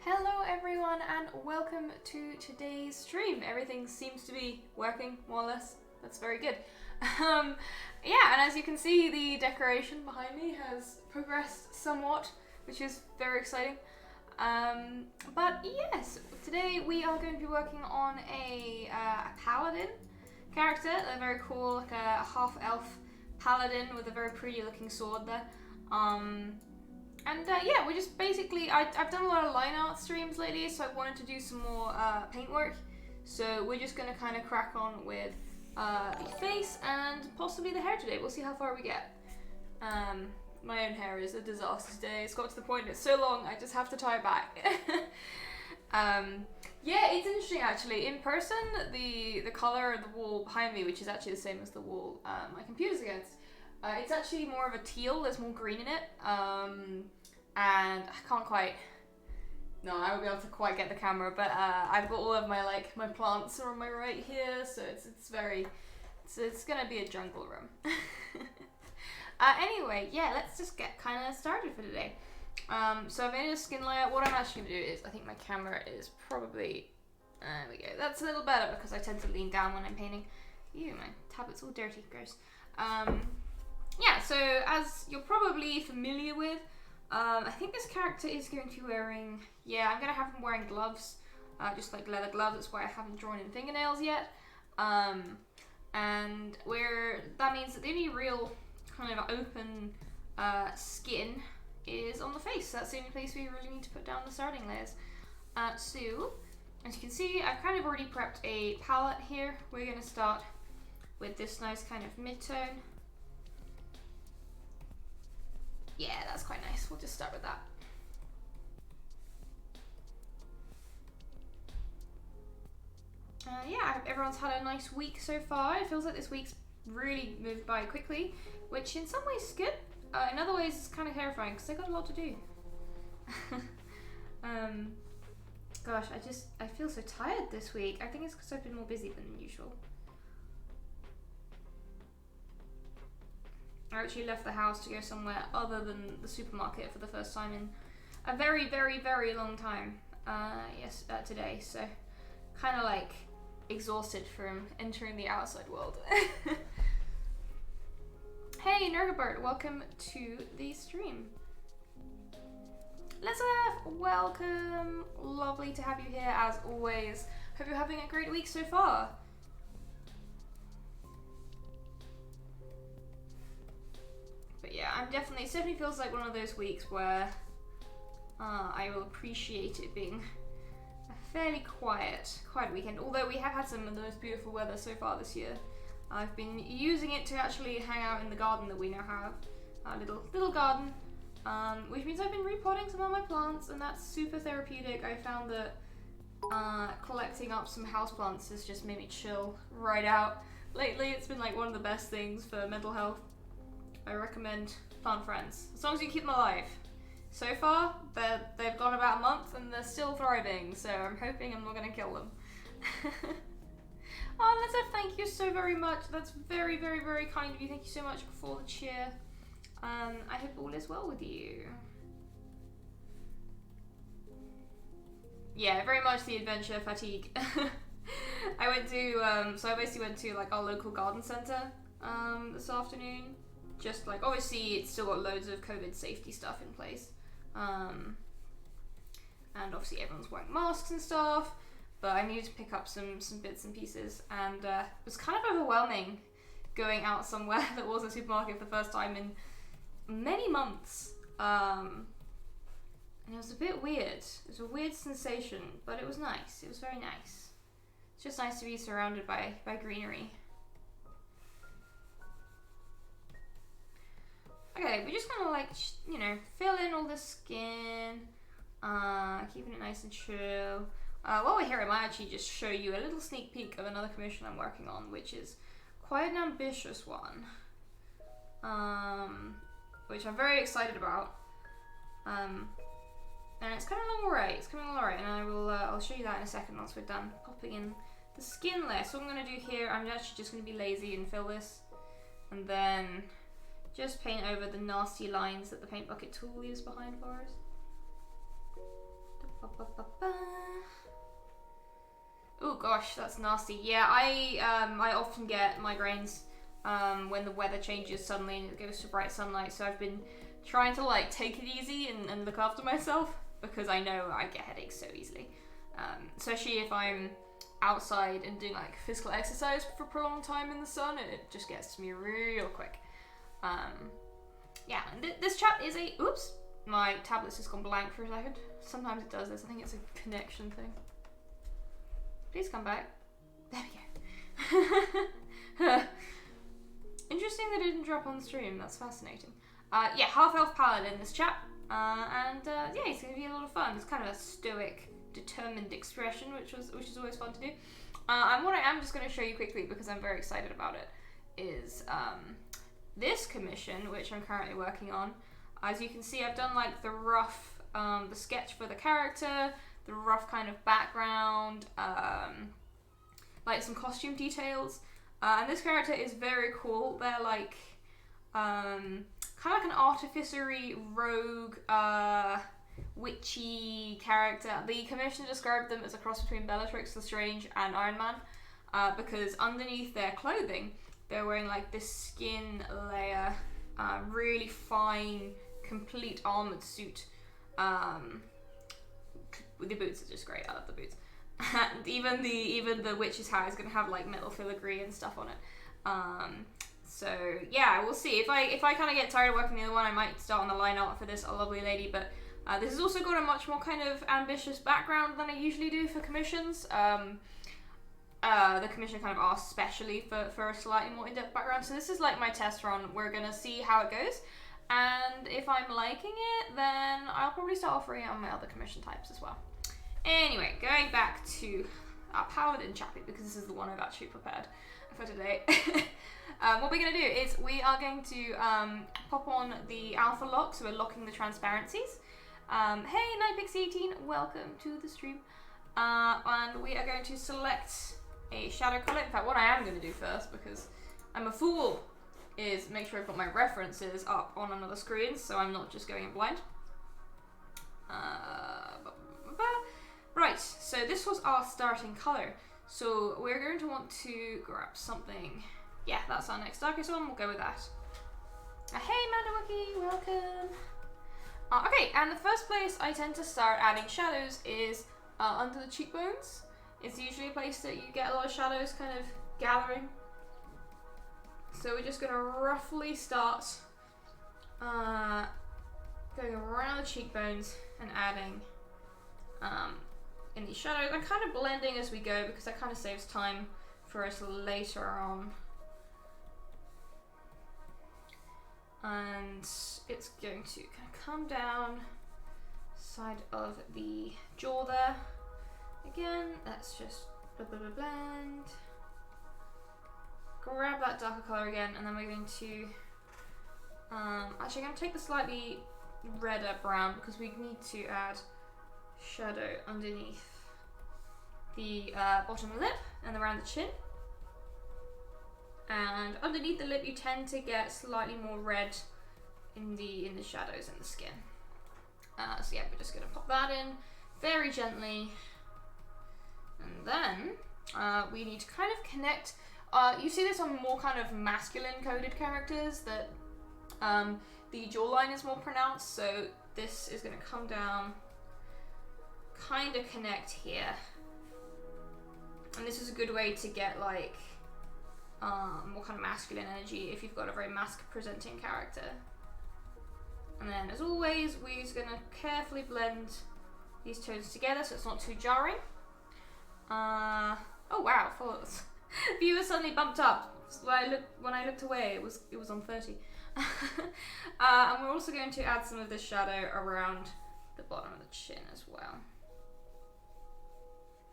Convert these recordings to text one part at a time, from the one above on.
Hello everyone and welcome to today's stream. Everything seems to be working more or less. That's very good. Yeah, and as you can see, the decoration behind me has progressed somewhat, which is very exciting. But yes, today we are going to be working on a paladin character, a very cool, like a half-elf paladin with a very pretty looking sword there. Yeah, we're just basically, I've done a lot of line art streams lately, so I wanted to do some more paintwork. So we're just going to kind of crack on with the face and possibly the hair today. We'll see how far we get. My own hair is a disaster today. It's got to the point it's so long, I just have to tie it back. Yeah, it's interesting actually. In person, the color of the wall behind me, which is actually the same as the wall my computer's against, it's actually more of a teal. There's more green in it. And I can't quite, no, I won't be able to quite get the camera, but I've got all of my my plants are on my right here, so it's gonna be a jungle room. Anyway, yeah, let's just get kind of started for today. So I've made a skin layer. What I'm actually gonna do is, I think my camera is probably, there we go. That's a little better because I tend to lean down when I'm painting. Ew, my tablet's all dirty, gross. Yeah, so as you're probably familiar with, I think this character is going to be wearing, yeah, I'm going to have him wearing gloves, just like leather gloves. That's why I haven't drawn in fingernails yet. And that means that the only real kind of open skin is on the face. That's the only place we really need to put down the starting layers. So, as you can see, I've kind of already prepped a palette here. We're going to start with this nice kind of mid-tone. Yeah, that's quite nice. We'll just start with that. Yeah, I hope everyone's had a nice week so far. It feels like this week's really moved by quickly, which in some ways is good. In other ways, it's kind of terrifying because I got a lot to do. Gosh, I feel so tired this week. I think it's because I've been more busy than usual. I actually left the house to go somewhere other than the supermarket for the first time in a very, very, very long time. Today. So, kind of like exhausted from entering the outside world. Hey, Nergabert, welcome to the stream. Lizeth, welcome. Lovely to have you here as always. Hope you're having a great week so far. But yeah, it definitely feels like one of those weeks where I will appreciate it being a fairly quiet weekend. Although we have had some of the most beautiful weather so far this year. I've been using it to actually hang out in the garden that we now have, our little garden, which means I've been repotting some of my plants, and that's super therapeutic. I found that collecting up some houseplants has just made me chill right out. Lately, it's been like one of the best things for mental health. I recommend Plant Friends, as long as you keep them alive. So far, they've gone about a month and they're still thriving, so I'm hoping I'm not going to kill them. Oh, Lisa, thank you so very much. That's very, very, very kind of you. Thank you so much for the cheer. I hope all is well with you. Yeah, very much the adventure fatigue. I went to, so I basically went to like our local garden centre this afternoon. Just like, obviously it's still got loads of COVID safety stuff in place. And obviously everyone's wearing masks and stuff, but I needed to pick up some bits and pieces, and it was kind of overwhelming going out somewhere that was a supermarket for the first time in many months. And it was a bit weird. It was a weird sensation, but it was nice. It was very nice. It's just nice to be surrounded by greenery. Okay, we're just gonna like, fill in all the skin, keeping it nice and chill. While we're here, I might actually just show you a little sneak peek of another commission I'm working on, which is quite an ambitious one, which I'm very excited about. And it's coming along alright, and I'll show you that in a second once we're done popping in the skin layer. So what I'm gonna do here, I'm actually just gonna be lazy and fill this, and then just paint over the nasty lines that the paint bucket tool leaves behind for us. Oh gosh, that's nasty. Yeah, I often get migraines when the weather changes suddenly and it goes to bright sunlight. So I've been trying to like take it easy and look after myself because I know I get headaches so easily. Especially if I'm outside and doing like physical exercise for a prolonged time in the sun, it just gets to me real quick. Yeah, and this chat is a... Oops, my tablet's just gone blank for a second. Sometimes it does this. I think it's a connection thing. Please come back. There we go. Interesting that it didn't drop on the stream. That's fascinating. Yeah, half-elf paladin in this chat. Yeah, it's going to be a lot of fun. It's kind of a stoic, determined expression, which is always fun to do. And what I am just going to show you quickly, because I'm very excited about it, is this commission, which I'm currently working on. As you can see, I've done like the rough, the sketch for the character, the rough kind of background, like some costume details. And this character is very cool. They're like, kind of like an artificery, rogue, witchy character. The commissioner described them as a cross between Bellatrix Lestrange and Iron Man, because underneath their clothing, they're wearing like this skin layer, really fine, complete armored suit. The boots are just great. I love the boots. And even the witch's hat is gonna have like metal filigree and stuff on it. So yeah, we'll see. If I kind of get tired of working the other one, I might start on the line art for this lovely lady. But this has also got a much more kind of ambitious background than I usually do for commissions. The commission kind of asked specially for a slightly more in-depth background. So this is like my test run. We're gonna see how it goes. And if I'm liking it, then I'll probably start offering it on my other commission types as well. Anyway, going back to our Paladin chappy, because this is the one I've actually prepared for today. What we're going to do is we are going to pop on the alpha lock, so we're locking the transparencies. Hey, Nightpixie18, welcome to the stream. And we are going to select a shadow color. In fact, what I am going to do first, because I'm a fool, is make sure I've got my references up on another screen, so I'm not just going in blind. Right, so this was our starting color. So we're going to want to grab something. Yeah, that's our next darkest one. We'll go with that. Hey, Mandawaki, welcome. Okay, and the first place I tend to start adding shadows is under the cheekbones. It's usually a place that you get a lot of shadows kind of gathering. So we're just going to roughly start going around the cheekbones and adding in these shadows. I'm kind of blending as we go because that kind of saves time for us later on. And it's going to kind of come down side of the jaw there. Again, let's just blend. Grab that darker color again, and then we're going to actually I'm going to take the slightly redder brown because we need to add shadow underneath the bottom lip and around the chin. And underneath the lip you tend to get slightly more red in the shadows in the skin. So yeah, we're just going to pop that in very gently. And then we need to kind of connect. You see this on more kind of masculine coded characters that the jawline is more pronounced, so this is going to come down, kind of connect here. And this is a good way to get like more kind of masculine energy if you've got a very masc presenting character. And then as always, we're just going to carefully blend these tones together so it's not too jarring. Oh wow, viewer suddenly bumped up. So when I looked away, it was on 30. And we're also going to add some of this shadow around the bottom of the chin as well.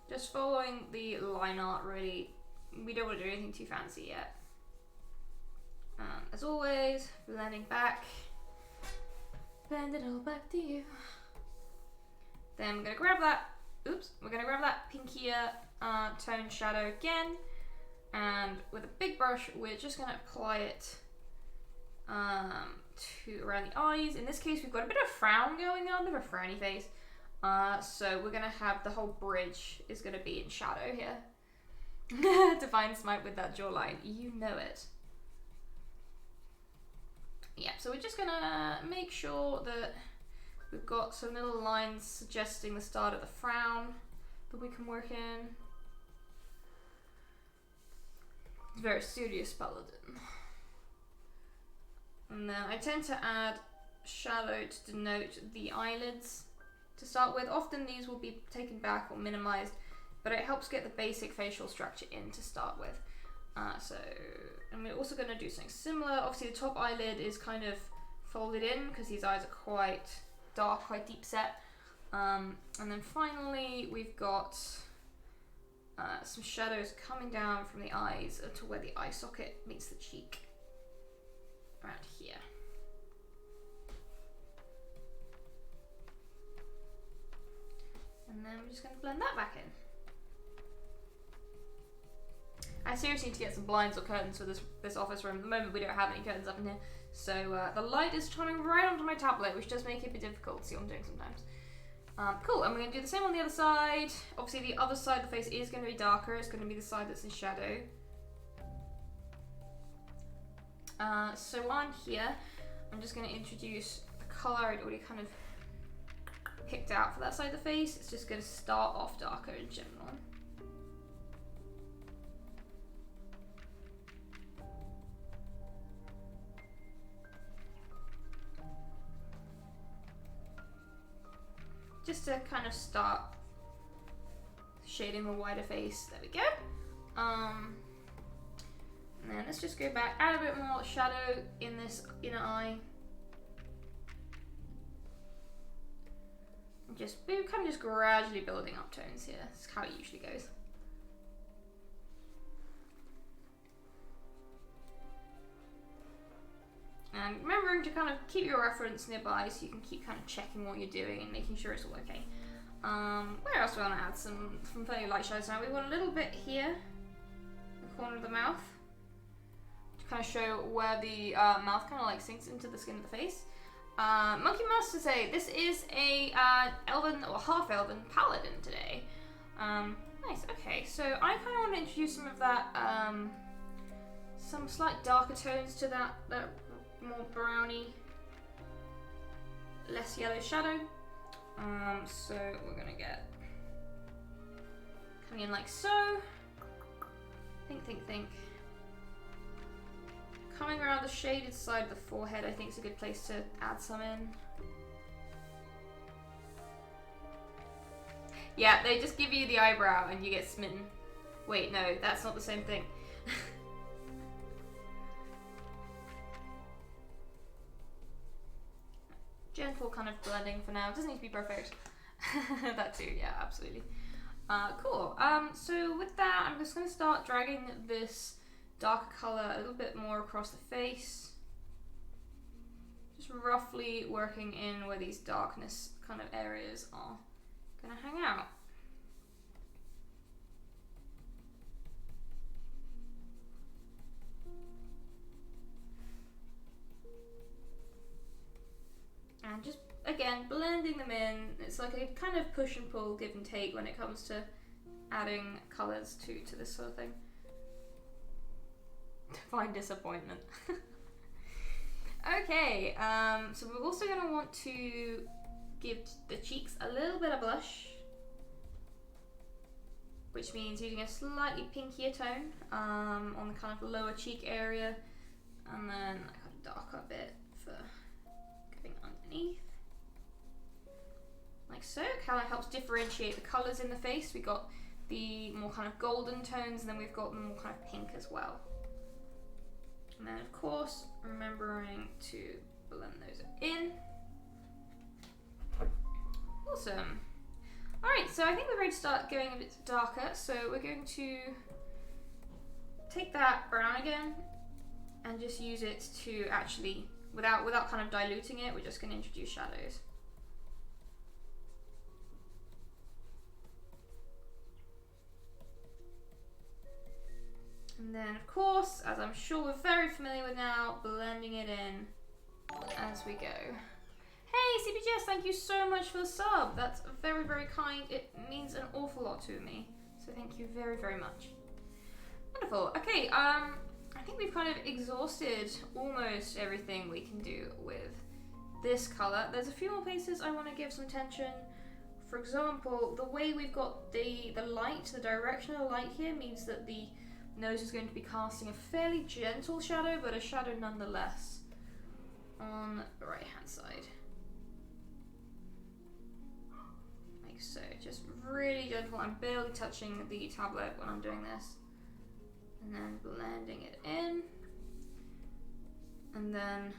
Just following the line art, really. We don't want to do anything too fancy yet. As always, blending back. Blend it all back to you. Then we're gonna grab that. Oops, we're gonna grab that pinkier tone shadow again, and with a big brush, we're just gonna apply it to around the eyes. In this case, we've got a bit of frown going on, a bit of a frowny face. So we're gonna have the whole bridge is gonna be in shadow here. Divine Smite with that jawline, you know it. Yeah, so we're just gonna make sure that we've got some little lines suggesting the start of the frown that we can work in. It's very serious paladin. And then I tend to add shadow to denote the eyelids to start with. Often these will be taken back or minimized, but it helps get the basic facial structure in to start with. And we're also going to do something similar. Obviously the top eyelid is kind of folded in because these eyes are quite dark, quite deep set. And then finally we've got some shadows coming down from the eyes to where the eye socket meets the cheek. Around here. And then we're just going to blend that back in. I seriously need to get some blinds or curtains for this office room. At the moment we don't have any curtains up in here. So the light is shining right onto my tablet, which does make it a bit difficult to see what I'm doing sometimes. Cool, and we're going to do the same on the other side. Obviously the other side of the face is going to be darker. It's going to be the side that's in shadow. So on here, I'm just going to introduce the colour I'd already kind of picked out for that side of the face. It's just going to start off darker in general. Just to kind of start shading the wider face. There we go. And then let's just go back, add a bit more shadow in this inner eye. We're kind of just gradually building up tones here. That's how it usually goes. And remembering to kind of keep your reference nearby so you can keep kind of checking what you're doing and making sure it's all okay. Where else do we want to add some fairly light shadows now? We want a little bit here, the corner of the mouth, to kind of show where the mouth kind of like sinks into the skin of the face. Monkey Master say this is a elven or half elven paladin today. Nice. Okay, so I kind of want to introduce some of that, some slight darker tones to that more browny, less yellow shadow. So we're gonna get coming in like so. Think. Coming around the shaded side of the forehead, I think is a good place to add some in. Yeah, they just give you the eyebrow and you get smitten. Wait, no, that's not the same thing. Gentle kind of blending for now. It doesn't need to be perfect. That too, yeah, absolutely. Cool. So with that, I'm just going to start dragging this darker colour a little bit more across the face. Just roughly working in where these darkness kind of areas are going to hang out. And just, again, blending them in. It's like a kind of push and pull, give and take when it comes to adding colours to this sort of thing. Divine disappointment. Okay, so we're also going to want to give the cheeks a little bit of blush, which means using a slightly pinkier tone on the kind of lower cheek area, and then a kind of darker bit for going underneath. Like so. Kind of helps differentiate the colours in the face. We got the more kind of golden tones, and then we've got the more kind of pink as well. And then of course, remembering to blend those in. Awesome. Alright, so I think we're ready to start going a bit darker. So we're going to take that brown again and just use it to actually, without kind of diluting it, we're just going to introduce shadows. And then, of course, as I'm sure we're very familiar with now, blending it in as we go. Hey, CBGS, thank you so much for the sub. That's very, very kind. It means an awful lot to me. So thank you very, very much. Wonderful. Okay, I think we've kind of exhausted almost everything we can do with this color. There's a few more places I want to give some attention. For example, the way we've got the light, the direction of the light here means that the nose is going to be casting a fairly gentle shadow, but a shadow nonetheless on the right hand side. Like so, just really gentle. I'm barely touching the tablet when I'm doing this. And then blending it in. And then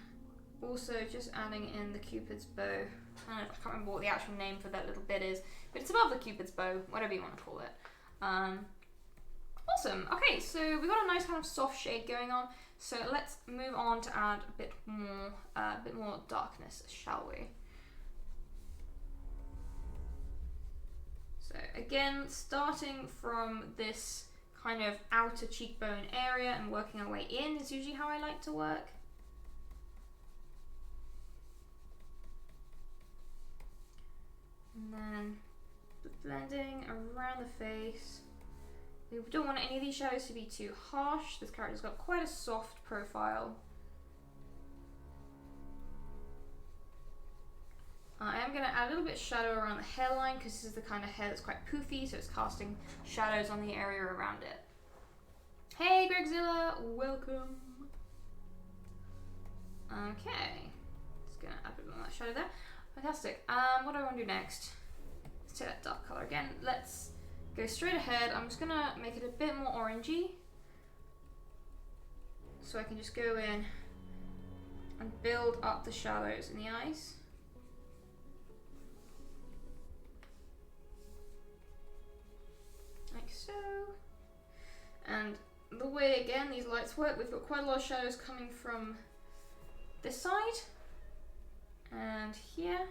also just adding in the Cupid's bow. I can't remember what the actual name for that little bit is, but it's above the Cupid's bow, whatever you want to call it. Awesome. Okay, so we've got a nice kind of soft shade going on. So let's move on to add a bit more darkness, shall we? So again, starting from this kind of outer cheekbone area and working our way in is usually how I like to work. And then blending around the face. We don't want any of these shadows to be too harsh. This character's got quite a soft profile. I am going to add a little bit of shadow around the hairline because this is the kind of hair that's quite poofy, so it's casting shadows on the area around it. Hey Gregzilla, welcome. Okay, just going to add a bit more of that shadow there. Fantastic. What do I want to do next? Let's take that dark color again. Let's go straight ahead. I'm just gonna make it a bit more orangey. So I can just go in and build up the shadows in the eyes. Like so. And the way, again, these lights work, we've got quite a lot of shadows coming from this side. And here.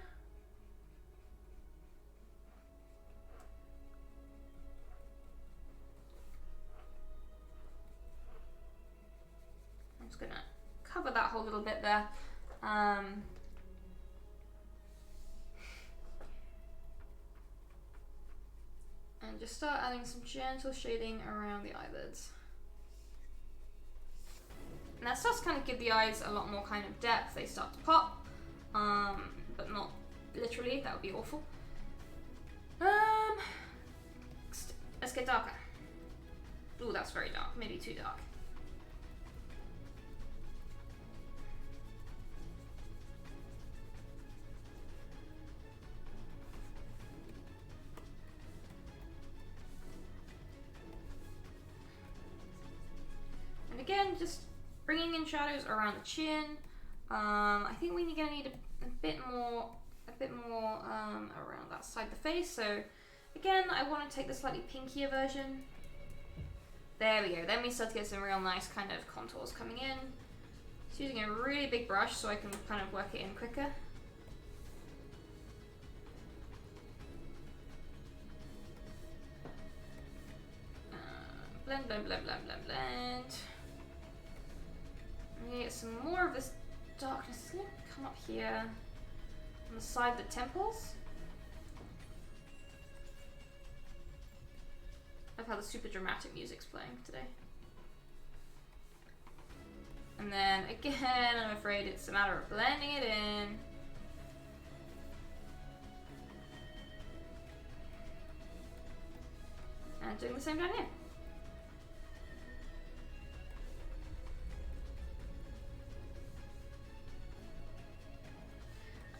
I'm just gonna cover that whole little bit there. And just start adding some gentle shading around the eyelids. And that starts to kind of give the eyes a lot more kind of depth. They start to pop. But not literally, that would be awful. Let's get darker. Ooh, that's very dark, maybe too dark. And again, just bringing in shadows around the chin. I think we're gonna need a bit more around that side of the face. So again, I want to take the slightly pinkier version. There we go. Then we start to get some real nice kind of contours coming in. Just using a really big brush so I can kind of work it in quicker. Blend, blend, blend, blend, blend, blend. And get some more of this darkness. It's gonna come up here on the side of the temples. I love how the super dramatic music's playing today. And then again, I'm afraid it's a matter of blending it in. And doing the same down here.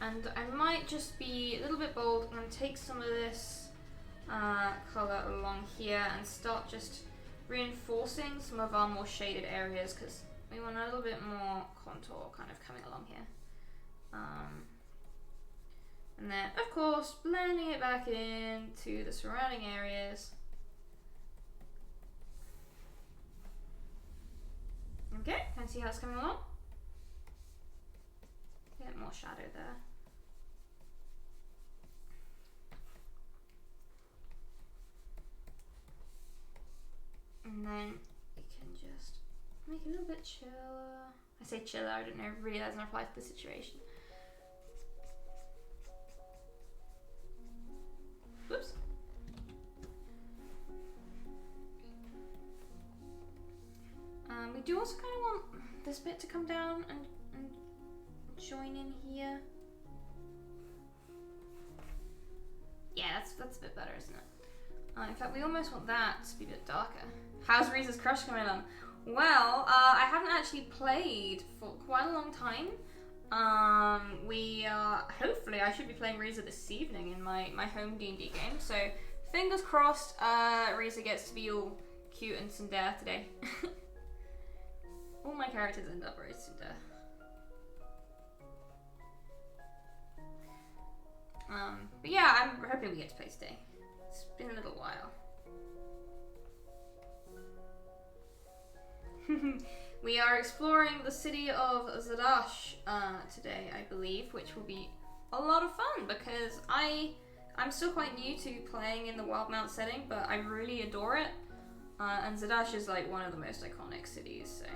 And I might just be a little bit bold. I'm going to take some of this colour along here and start just reinforcing some of our more shaded areas because we want a little bit more contour kind of coming along here. And then, of course, blending it back into the surrounding areas. Okay, can you see how it's coming along? Get more shadow there. And then you can just make it a little bit chiller. I say chiller, I don't know, really doesn't apply to the situation. do also kind of want this bit to come down and join in here. Yeah, that's a bit better, isn't it? In fact, we almost want that to be a bit darker. How's Riza's Crush coming along? Well, I haven't actually played for quite a long time. Hopefully I should be playing Riza this evening in my home D&D game, so fingers crossed Riza gets to be all cute and tsundere today. All my characters end up very tsundere. But yeah, I'm hoping we get to play today. It's been a little while. We are exploring the city of Zadash today, I believe, which will be a lot of fun because I'm still quite new to playing in the Wildemount setting, but I really adore it. And Zadash is like one of the most iconic cities, so.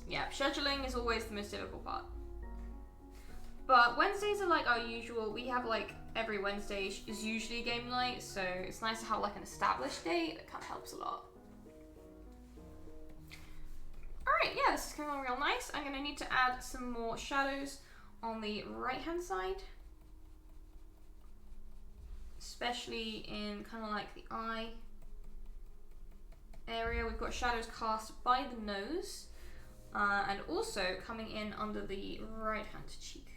Yeah, scheduling is always the most difficult part. But Wednesdays are like our usual. We have like every Wednesday is usually a game night, so it's nice to have like an established date. That kind of helps a lot. Alright, yeah, this is coming along real nice. I'm going to need to add some more shadows on the right hand side. Especially in kind of like the eye area. We've got shadows cast by the nose. And also coming in under the right hand cheek.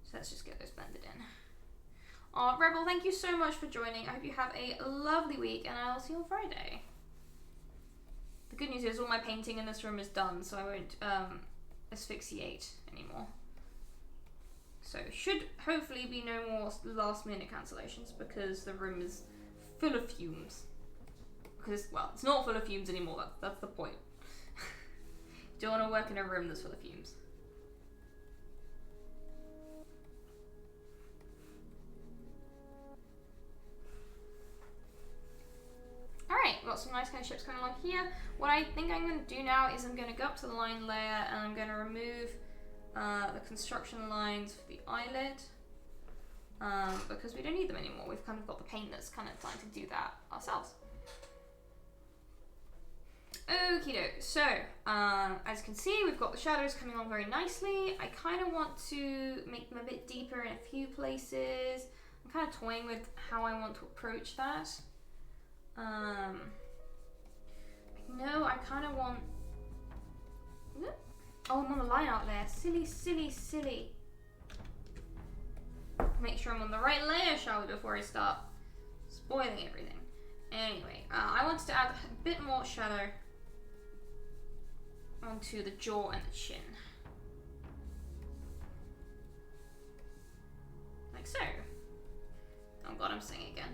So let's just get those blended in. Rebel, thank you so much for joining. I hope you have a lovely week and I'll see you on Friday. The good news is all my painting in this room is done, so I won't asphyxiate anymore. So should hopefully be no more last minute cancellations because the room is full of fumes. Because, well, it's not full of fumes anymore, that's the point. You don't want to work in a room that's full of fumes. Alright, got some nice kind of shapes coming along here. What I think I'm going to do now is I'm going to go up to the line layer and I'm going to remove the construction lines for the eyelid. Because we don't need them anymore. We've kind of got the paint that's kind of trying to do that ourselves. Okie doke, so as you can see, we've got the shadows coming on very nicely. I kind of want to make them a bit deeper in a few places. I'm kind of toying with how I want to approach that. No, I kind of want... Oh, I'm on the line out there. Silly, silly, silly. Make sure I'm on the right layer, shall we, before I start spoiling everything. Anyway, I wanted to add a bit more shadow onto the jaw and the chin. Like so. Oh god, I'm singing again.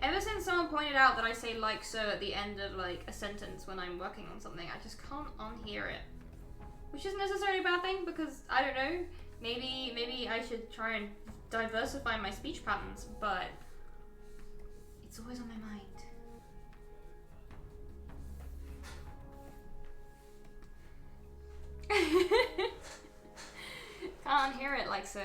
Ever since someone pointed out that I say like so at the end of like a sentence when I'm working on something, I just can't unhear it. Which isn't necessarily a bad thing because, I don't know, maybe I should try and diversify my speech patterns, but it's always on my mind. Can't hear it like so.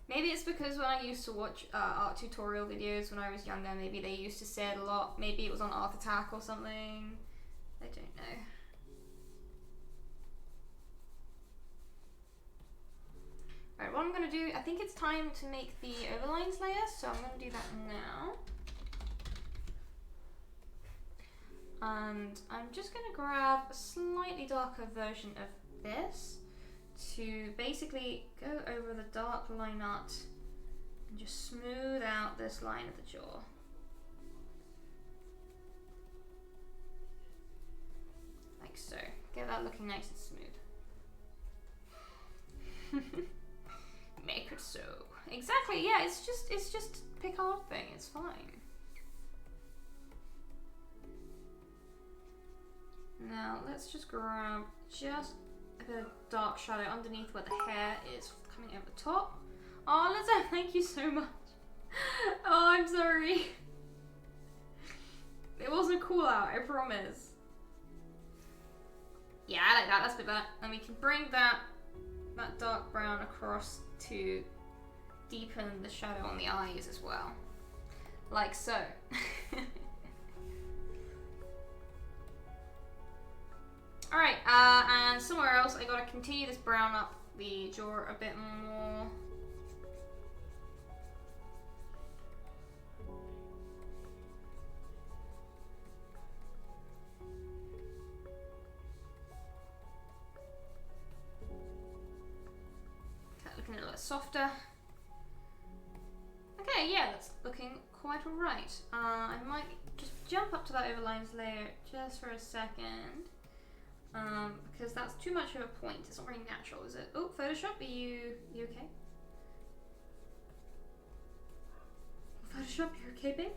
Maybe it's because when I used to watch art tutorial videos when I was younger, maybe they used to say it a lot. Maybe it was on Art Attack or something. I don't know. Alright, what I'm going to do, I think it's time to make the overlines layer, so I'm going to do that now. And I'm just going to grab a slightly darker version of this to basically go over the dark line art and just smooth out this line of the jaw. Like so. Get that looking nice and smooth. Make it so. Exactly, yeah, it's just Picard thing, it's fine. Now let's just grab just a bit of dark shadow underneath where the hair is coming over the top. Oh, Lizzo, thank you so much. Oh, I'm sorry. It wasn't cool out, I promise. Yeah, I like that. That's a bit better. And we can bring that dark brown across to deepen the shadow on the eyes as well. Like so. Alright, and somewhere else I gotta continue this brown up the jaw a bit more. Looking a little bit softer. Okay, yeah, that's looking quite alright. I might just jump up to that overlines layer just for a second. Because that's too much of a point. It's not very natural, is it? Oh, Photoshop, are you okay? Photoshop, you okay, babe?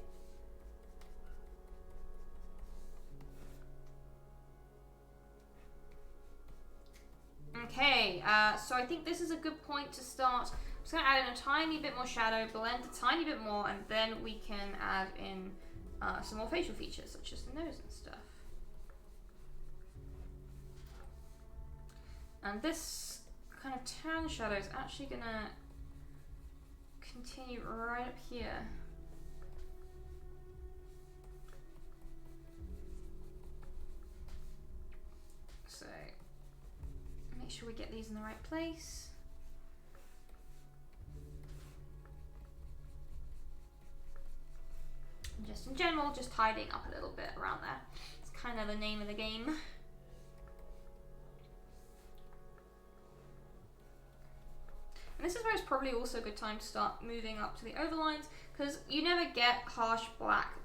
Okay, so I think this is a good point to start. I'm just going to add in a tiny bit more shadow, blend a tiny bit more, and then we can add in some more facial features, such as the nose and stuff. And this kind of tan shadow is actually going to continue right up here. So make sure we get these in the right place. And just in general, just tidying up a little bit around there. It's kind of the name of the game. And this is where it's probably also a good time to start moving up to the overlines, because you never get harsh black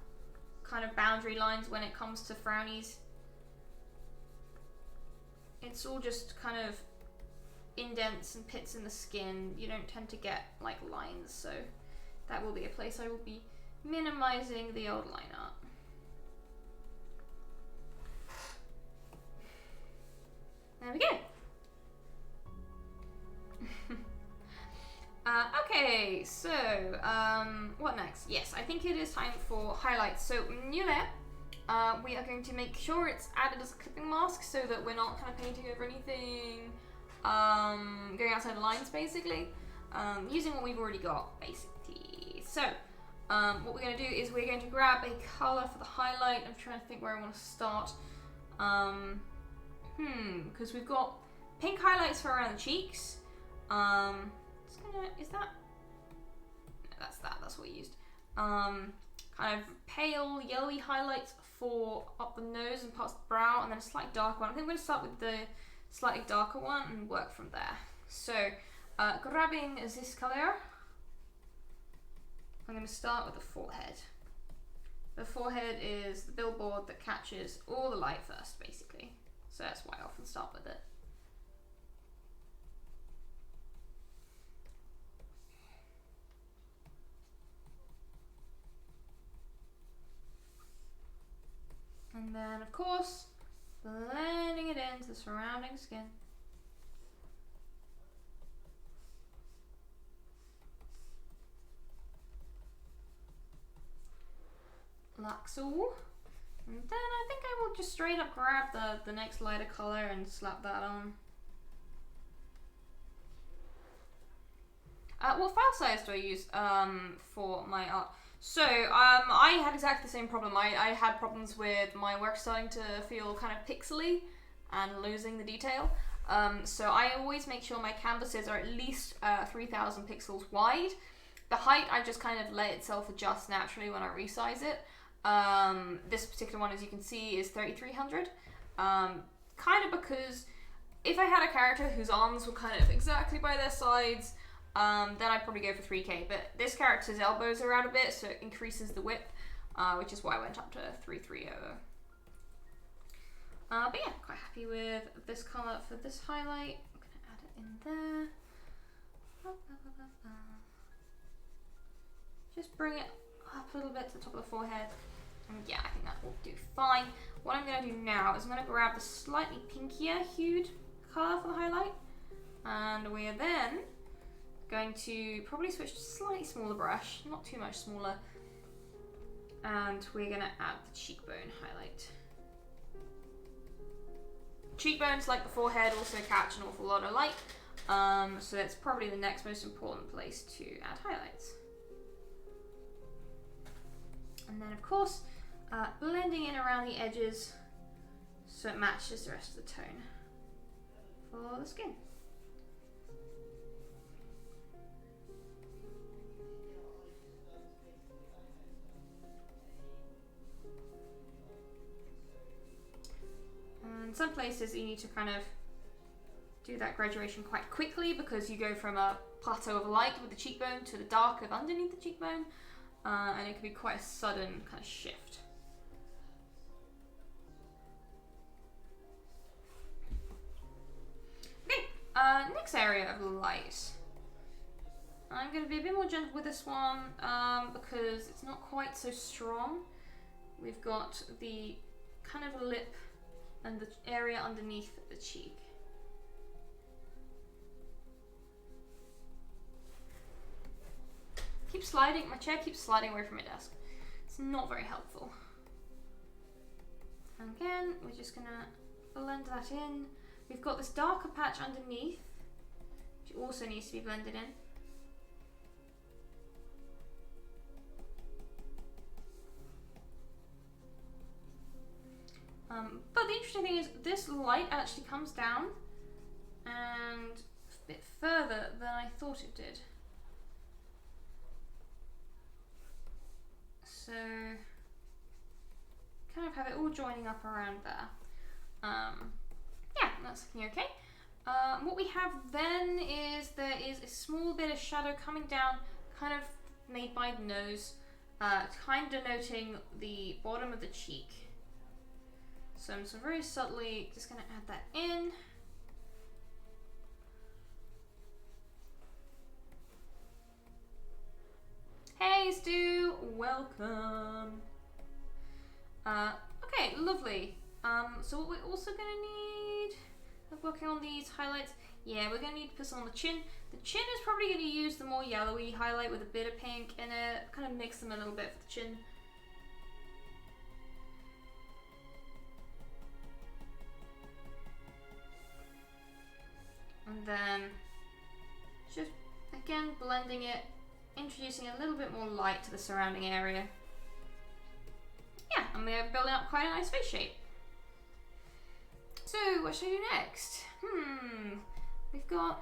kind of boundary lines when it comes to frownies. It's all just kind of indents and pits in the skin. You don't tend to get like lines, so that will be a place I will be minimizing the old line art. There we go. Okay, so what next? Yes, I think it is time for highlights. So new layer, we are going to make sure it's added as a clipping mask so that we're not kind of painting over anything, going outside the lines basically, using what we've already got basically. So what we're going to do is we're going to grab a color for the highlight. I'm trying to think where I want to start. Because we've got pink highlights for around the cheeks. Is that? No, that's what we used. Kind of pale yellowy highlights for up the nose and parts of the brow, and then a slightly darker one. I think we're going to start with the slightly darker one and work from there. So, grabbing this color, I'm going to start with the forehead. The forehead is the billboard that catches all the light first, basically. So that's why I often start with it. And then, of course, blending it into the surrounding skin. Like so. And then I think I will just straight up grab the next lighter color and slap that on. What file size do I use for my art? So, I had exactly the same problem. I had problems with my work starting to feel kind of pixely and losing the detail. So I always make sure my canvases are at least 3000 pixels wide. The height, I just kind of let itself adjust naturally when I resize it. This particular one, as you can see, is 3300. Kind of because if I had a character whose arms were kind of exactly by their sides, then I'd probably go for 3K, but this character's elbows are out a bit, so it increases the width, which is why I went up to 330. But yeah, quite happy with this colour for this highlight. I'm going to add it in there. Just bring it up a little bit to the top of the forehead. And yeah, I think that will do fine. What I'm going to do now is I'm going to grab the slightly pinkier hued colour for the highlight, and we are then going to probably switch to a slightly smaller brush, not too much smaller, and we're going to add the cheekbone highlight. cheekbones, like the forehead, also catch an awful lot of light. So that's probably the next most important place to add highlights. And then of course, blending in around the edges so it matches the rest of the tone for the skin. And some places you need to kind of do that graduation quite quickly because you go from a plateau of light with the cheekbone to the dark of underneath the cheekbone, and it can be quite a sudden kind of shift. Okay, next area of light. I'm going to be a bit more gentle with this one because it's not quite so strong. We've got the kind of lip and the area underneath the cheek. Keep sliding, my chair keeps sliding away from my desk. It's not very helpful. And again, we're just gonna blend that in. We've got this darker patch underneath, which also needs to be blended in. But the interesting thing is this light actually comes down and a bit further than I thought it did. So kind of have it all joining up around there. Yeah, that's looking okay. What we have then is there is a small bit of shadow coming down, kind of made by the nose, kind of denoting the bottom of the cheek. So I'm very subtly just going to add that in. Hey Stu, welcome. Okay, lovely. So what we're also going to need, working on these highlights, yeah, we're going to need to put some on the chin. The chin is probably going to use the more yellowy highlight with a bit of pink in it, kind of mix them a little bit for the chin. And then just again blending it, introducing a little bit more light to the surrounding area. Yeah, and we're building up quite a nice face shape. So what should I do next? We've got,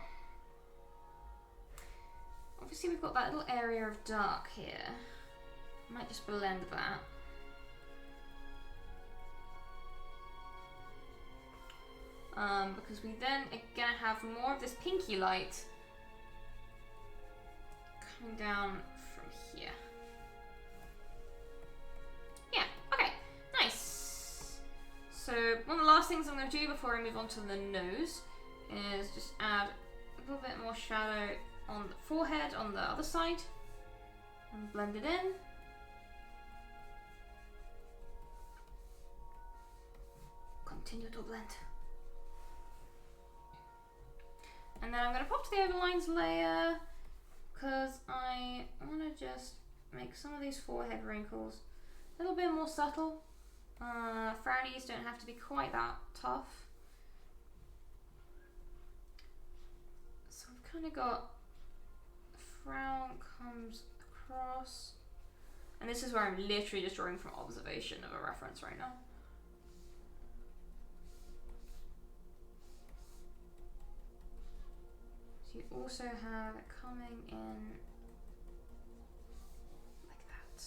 obviously we've got that little area of dark here. I might just blend that. Because we then are going to have more of this pinky light coming down from here. Yeah, okay, nice. So one of the last things I'm going to do before I move on to the nose is just add a little bit more shadow on the forehead on the other side and blend it in. Continue to blend. And then I'm going to pop to the overlines layer because I want to just make some of these forehead wrinkles a little bit more subtle. Frownies don't have to be quite that tough. So I've kind of got a frown comes across. And this is where I'm literally just drawing from observation of a reference right now. You also have it coming in like that.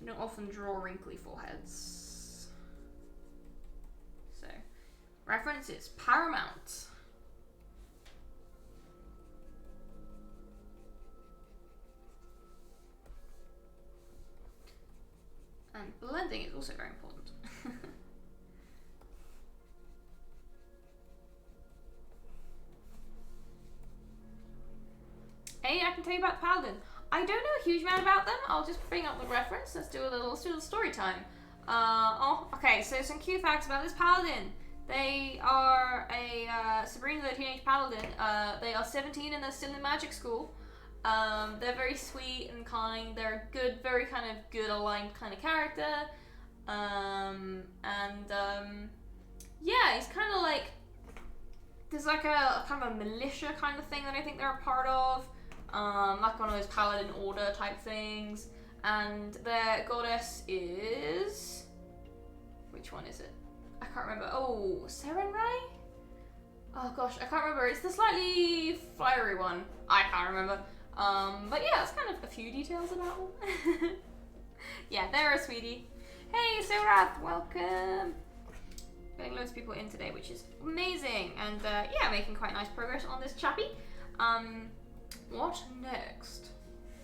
I don't often draw wrinkly foreheads. So, reference is paramount. And blending is also very important. Hey, I can tell you about the Paladin. I don't know a huge amount about them. I'll just bring up the reference. Let's do a little story time. Okay, so some cute facts about this Paladin. They are a Sabrina the Teenage Paladin. They are 17 and they're still in magic school. They're very sweet and kind. They're a good, very kind of good aligned kind of character. yeah, he's kind of like, there's like a kind of a militia kind of thing that I think they're a part of, like one of those paladin order type things, and their goddess is, which one is it? I can't remember. Oh, Serenrai? Oh gosh, I can't remember. It's the slightly fiery one. I can't remember. But yeah, that's kind of a few details about them. Yeah, they're a sweetie. Hey, Sorath, welcome. Getting loads of people in today, which is amazing. And yeah, making quite nice progress on this chappy. What next?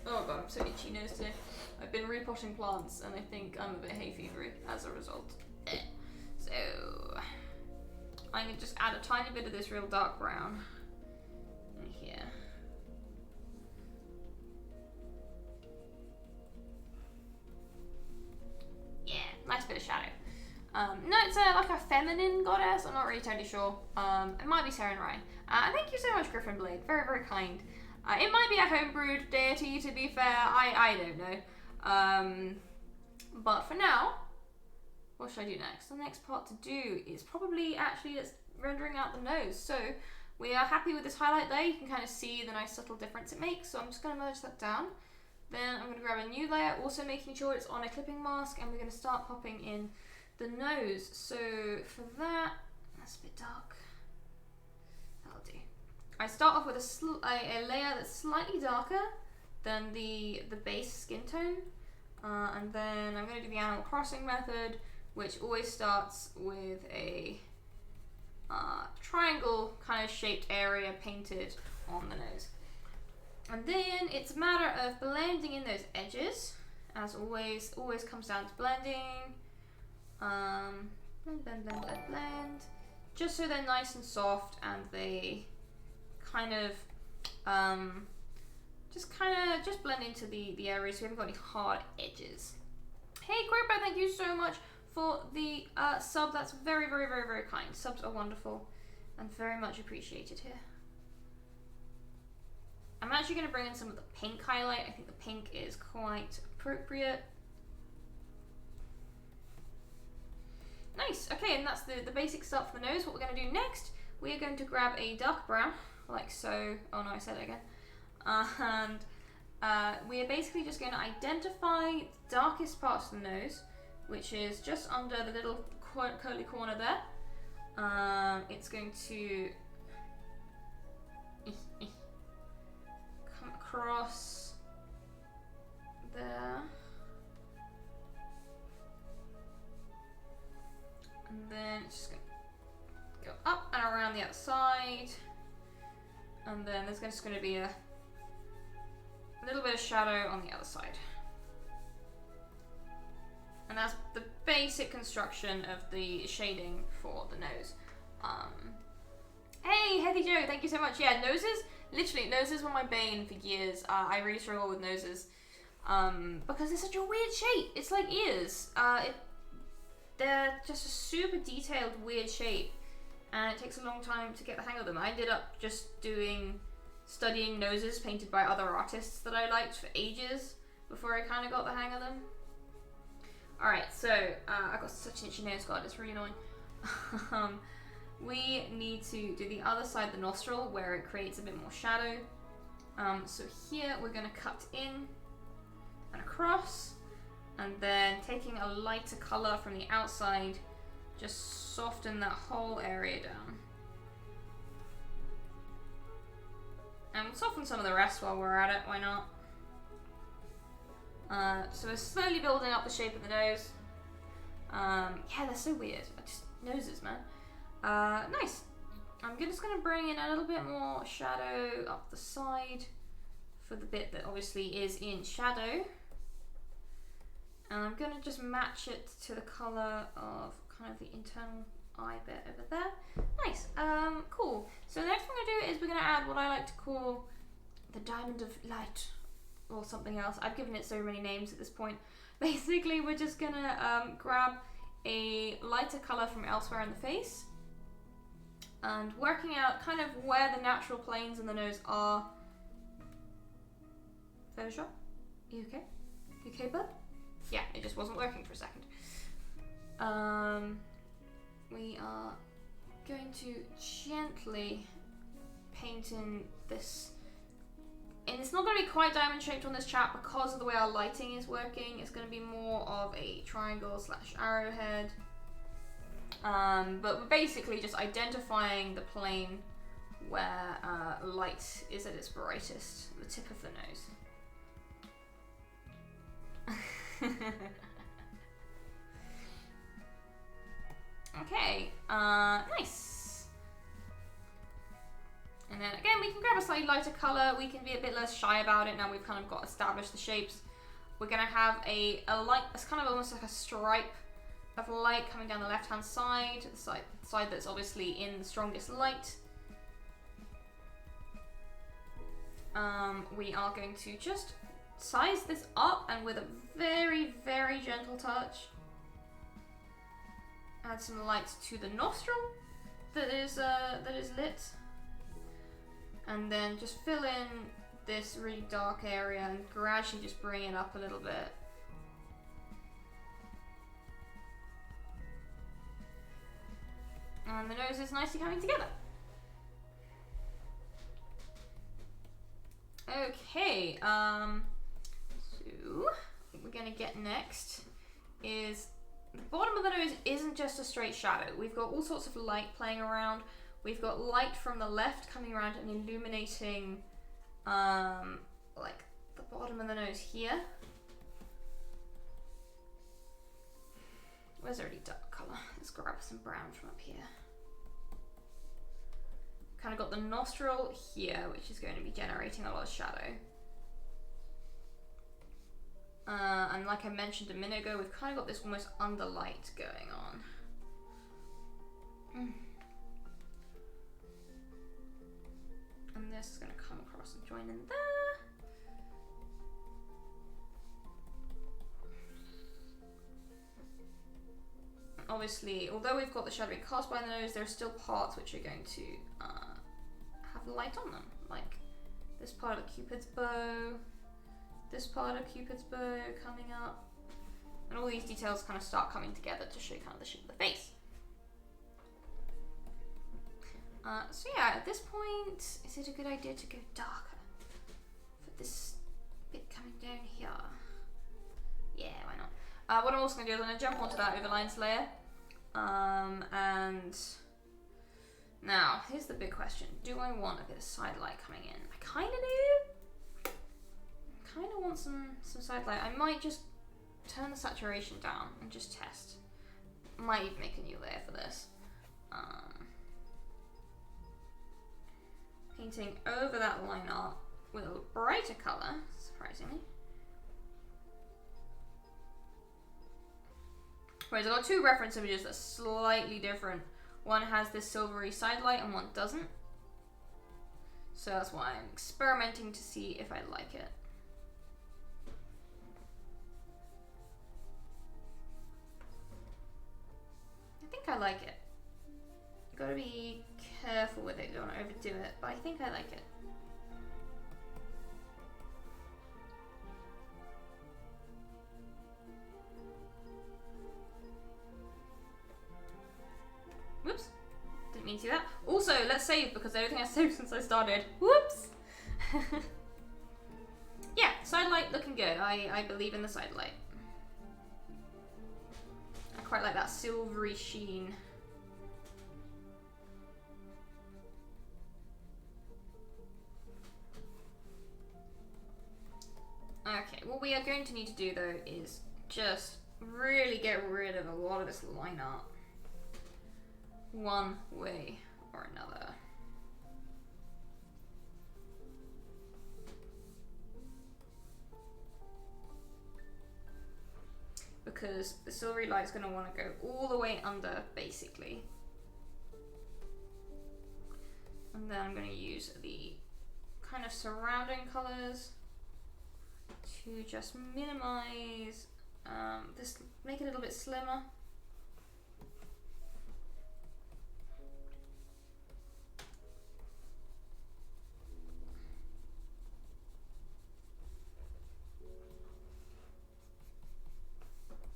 Oh god, I'm so itchy nose today. I've been repotting plants and I think I'm a bit hay fevery as a result. So I'm gonna just add a tiny bit of this real dark brown in here. Yeah, nice bit of shadow. No, it's like a feminine goddess. I'm not really totally sure. It might be Serenrai. Thank you so much, Griffin Blade. Very, very kind. It might be a homebrewed deity, to be fair. I don't know. But for now, what should I do next? The next part to do is probably actually just rendering out the nose. So we are happy with this highlight there. You can kind of see the nice subtle difference it makes. So I'm just going to merge that down. Then I'm going to grab a new layer, also making sure it's on a clipping mask, and we're going to start popping in the nose. So for that, that's a bit dark. That'll do. I start off with a layer that's slightly darker than the base skin tone. And then I'm going to do the Animal Crossing method, which always starts with a triangle kind of shaped area painted on the nose. And then it's a matter of blending in those edges, as always comes down to blending. Blend. Just so they're nice and soft and they kind of just blend into the area so we haven't got any hard edges. Hey Quirpo, thank you so much for the sub. That's very, very, very, very kind. Subs are wonderful and very much appreciated here. I'm actually going to bring in some of the pink highlight. I think the pink is quite appropriate. Nice. Okay, and that's the basic stuff for the nose. What we're going to do next, we are going to grab a dark brown, like so. Oh no, I said it again. And we are basically just going to identify the darkest parts of the nose, which is just under the little curly corner there. It's going to come across there. And then it's just going to go up and around the other side. And then there's just going to be a little bit of shadow on the other side. And that's the basic construction of the shading for the nose. Hey, Heathy Joe, thank you so much. Yeah, noses were my bane for years. I really struggle with noses because they're such a weird shape. It's like ears. They're just a super detailed, weird shape, and it takes a long time to get the hang of them. I ended up just studying noses painted by other artists that I liked for ages before I kind of got the hang of them. Alright, so I got such an itchy nose, god, it's really annoying. We need to do the other side of the nostril where it creates a bit more shadow. So here we're going to cut in and across, and then taking a lighter colour from the outside, just soften that whole area down. And we'll soften some of the rest while we're at it, why not? So we're slowly building up the shape of the nose. Yeah, they're so weird. Noses, man. Nice. I'm just going to bring in a little bit more shadow up the side for the bit that obviously is in shadow. And I'm going to just match it to the colour of kind of the internal eye bit over there. Nice. Cool. So the next thing we're going to do is we're going to add what I like to call the diamond of light, or something else. I've given it so many names at this point. Basically, we're just going to grab a lighter colour from elsewhere in the face and working out kind of where the natural planes in the nose are. Photoshop? You okay? You okay, bud? Yeah, it just wasn't working for a second. we are going to gently paint in this. And it's not going to be quite diamond shaped on this chap because of the way our lighting is working. It's going to be more of a triangle / arrowhead. But we're basically just identifying the plane where light is at its brightest, the tip of the nose. Okay, nice. And then again, we can grab a slightly lighter color. We can be a bit less shy about it now we've kind of got established the shapes. We're gonna have a light, it's kind of almost like a stripe of light coming down the left-hand side, the side that's obviously in the strongest light. We are going to just size this up and with a very, very gentle touch, add some light to the nostril that is lit, and then just fill in this really dark area and gradually just bring it up a little bit. And the nose is nicely coming together. Okay, so what we're gonna get next is the bottom of the nose isn't just a straight shadow. We've got all sorts of light playing around. We've got light from the left coming around and illuminating like the bottom of the nose here. Where's already dark colour? Let's grab some brown from up here. Kind of got the nostril here, which is going to be generating a lot of shadow. And like I mentioned a minute ago, we've kind of got this almost underlight going on. And this is going to come across and join in there. Obviously, although we've got the shadow being cast by the nose, there are still parts which are going to have light on them, like this part of Cupid's bow, this part of Cupid's bow coming up, and all these details kind of start coming together to show kind of the shape of the face. So yeah, at this point, is it a good idea to go darker for this bit coming down here? Yeah, why not? What I'm also going to do is I'm going to jump onto that overlines layer. And now, here's the big question. Do I want a bit of side light coming in? I kind of do. I kind of want some side light. I might just turn the saturation down and just test. Might even make a new layer for this. Painting over that line art with a brighter colour, surprisingly. Whereas I've got two reference images that are slightly different. One has this silvery side light and one doesn't. So that's why I'm experimenting to see if I like it. I think I like it. Gotta be careful with it, don't want to overdo it, but I think I like it. Whoops, didn't mean to do that. Also, let's save because everything I've saved since I started. Whoops! Yeah, side light looking good. I believe in the side light. I quite like that silvery sheen. Okay, what we are going to need to do though is just really get rid of a lot of this line art. One way or another. Because the silvery light is going to want to go all the way under, basically. And then I'm going to use the kind of surrounding colors to just minimize this, make it a little bit slimmer.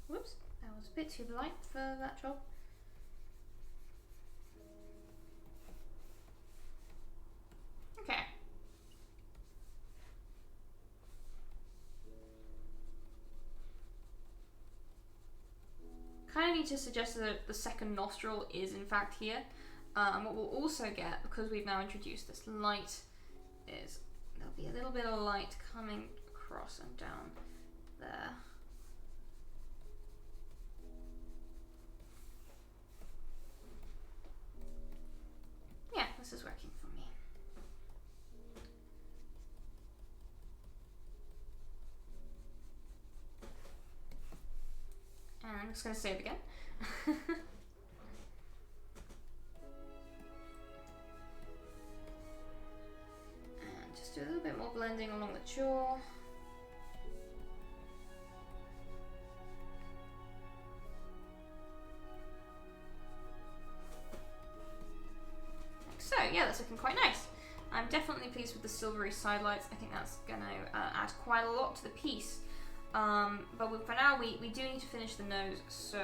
Whoops, that was a bit too light for that job. to suggest that the second nostril is in fact here. And what we'll also get, because we've now introduced this light, is there'll be a little bit of light coming across and down there. Yeah, this is working for me. And I'm just going to save again. And just do a little bit more blending along the jaw. So yeah, that's looking quite nice. I'm definitely pleased with the silvery side lights. I think that's going to add quite a lot to the piece. But for now, we do need to finish the nose, so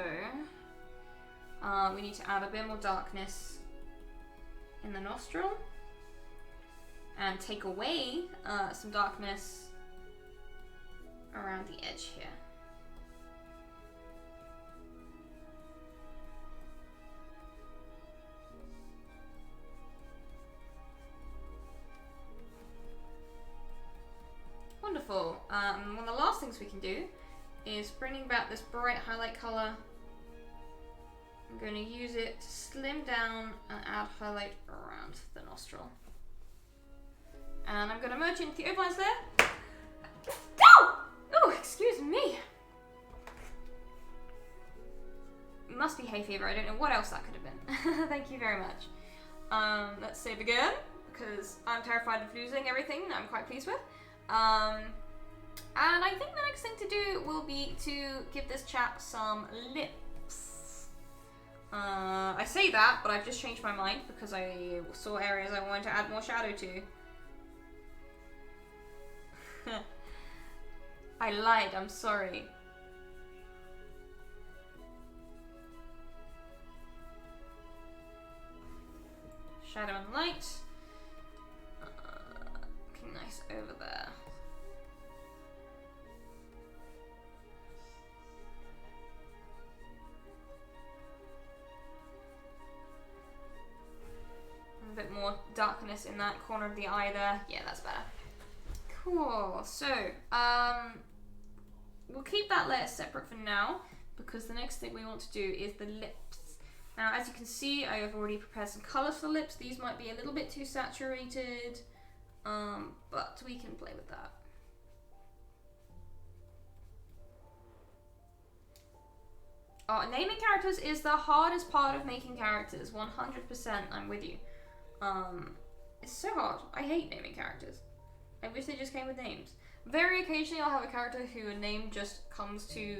we need to add a bit more darkness in the nostril and take away some darkness around the edge here. Wonderful. One of the last things we can do is bringing back this bright highlight color. I'm going to use it to slim down and add highlight around the nostril. And I'm going to merge into the overlines there. Oh, excuse me. It must be hay fever. I don't know what else that could have been. Thank you very much. Let's save again, because I'm terrified of losing everything I'm quite pleased with. And I think the next thing to do will be to give this chap some lips. I say that, but I've just changed my mind because I saw areas I wanted to add more shadow to. I lied, I'm sorry. Shadow and light. Looking nice over there. A bit more darkness in that corner of the eye there. Yeah, that's better. Cool. So, we'll keep that layer separate for now, because the next thing we want to do is the lips. Now, as you can see, I have already prepared some colours for the lips. These might be a little bit too saturated, but we can play with that. Naming characters is the hardest part of making characters. 100%, I'm with you. It's so hard. I hate naming characters. I wish they just came with names. Very occasionally I'll have a character who a name just comes to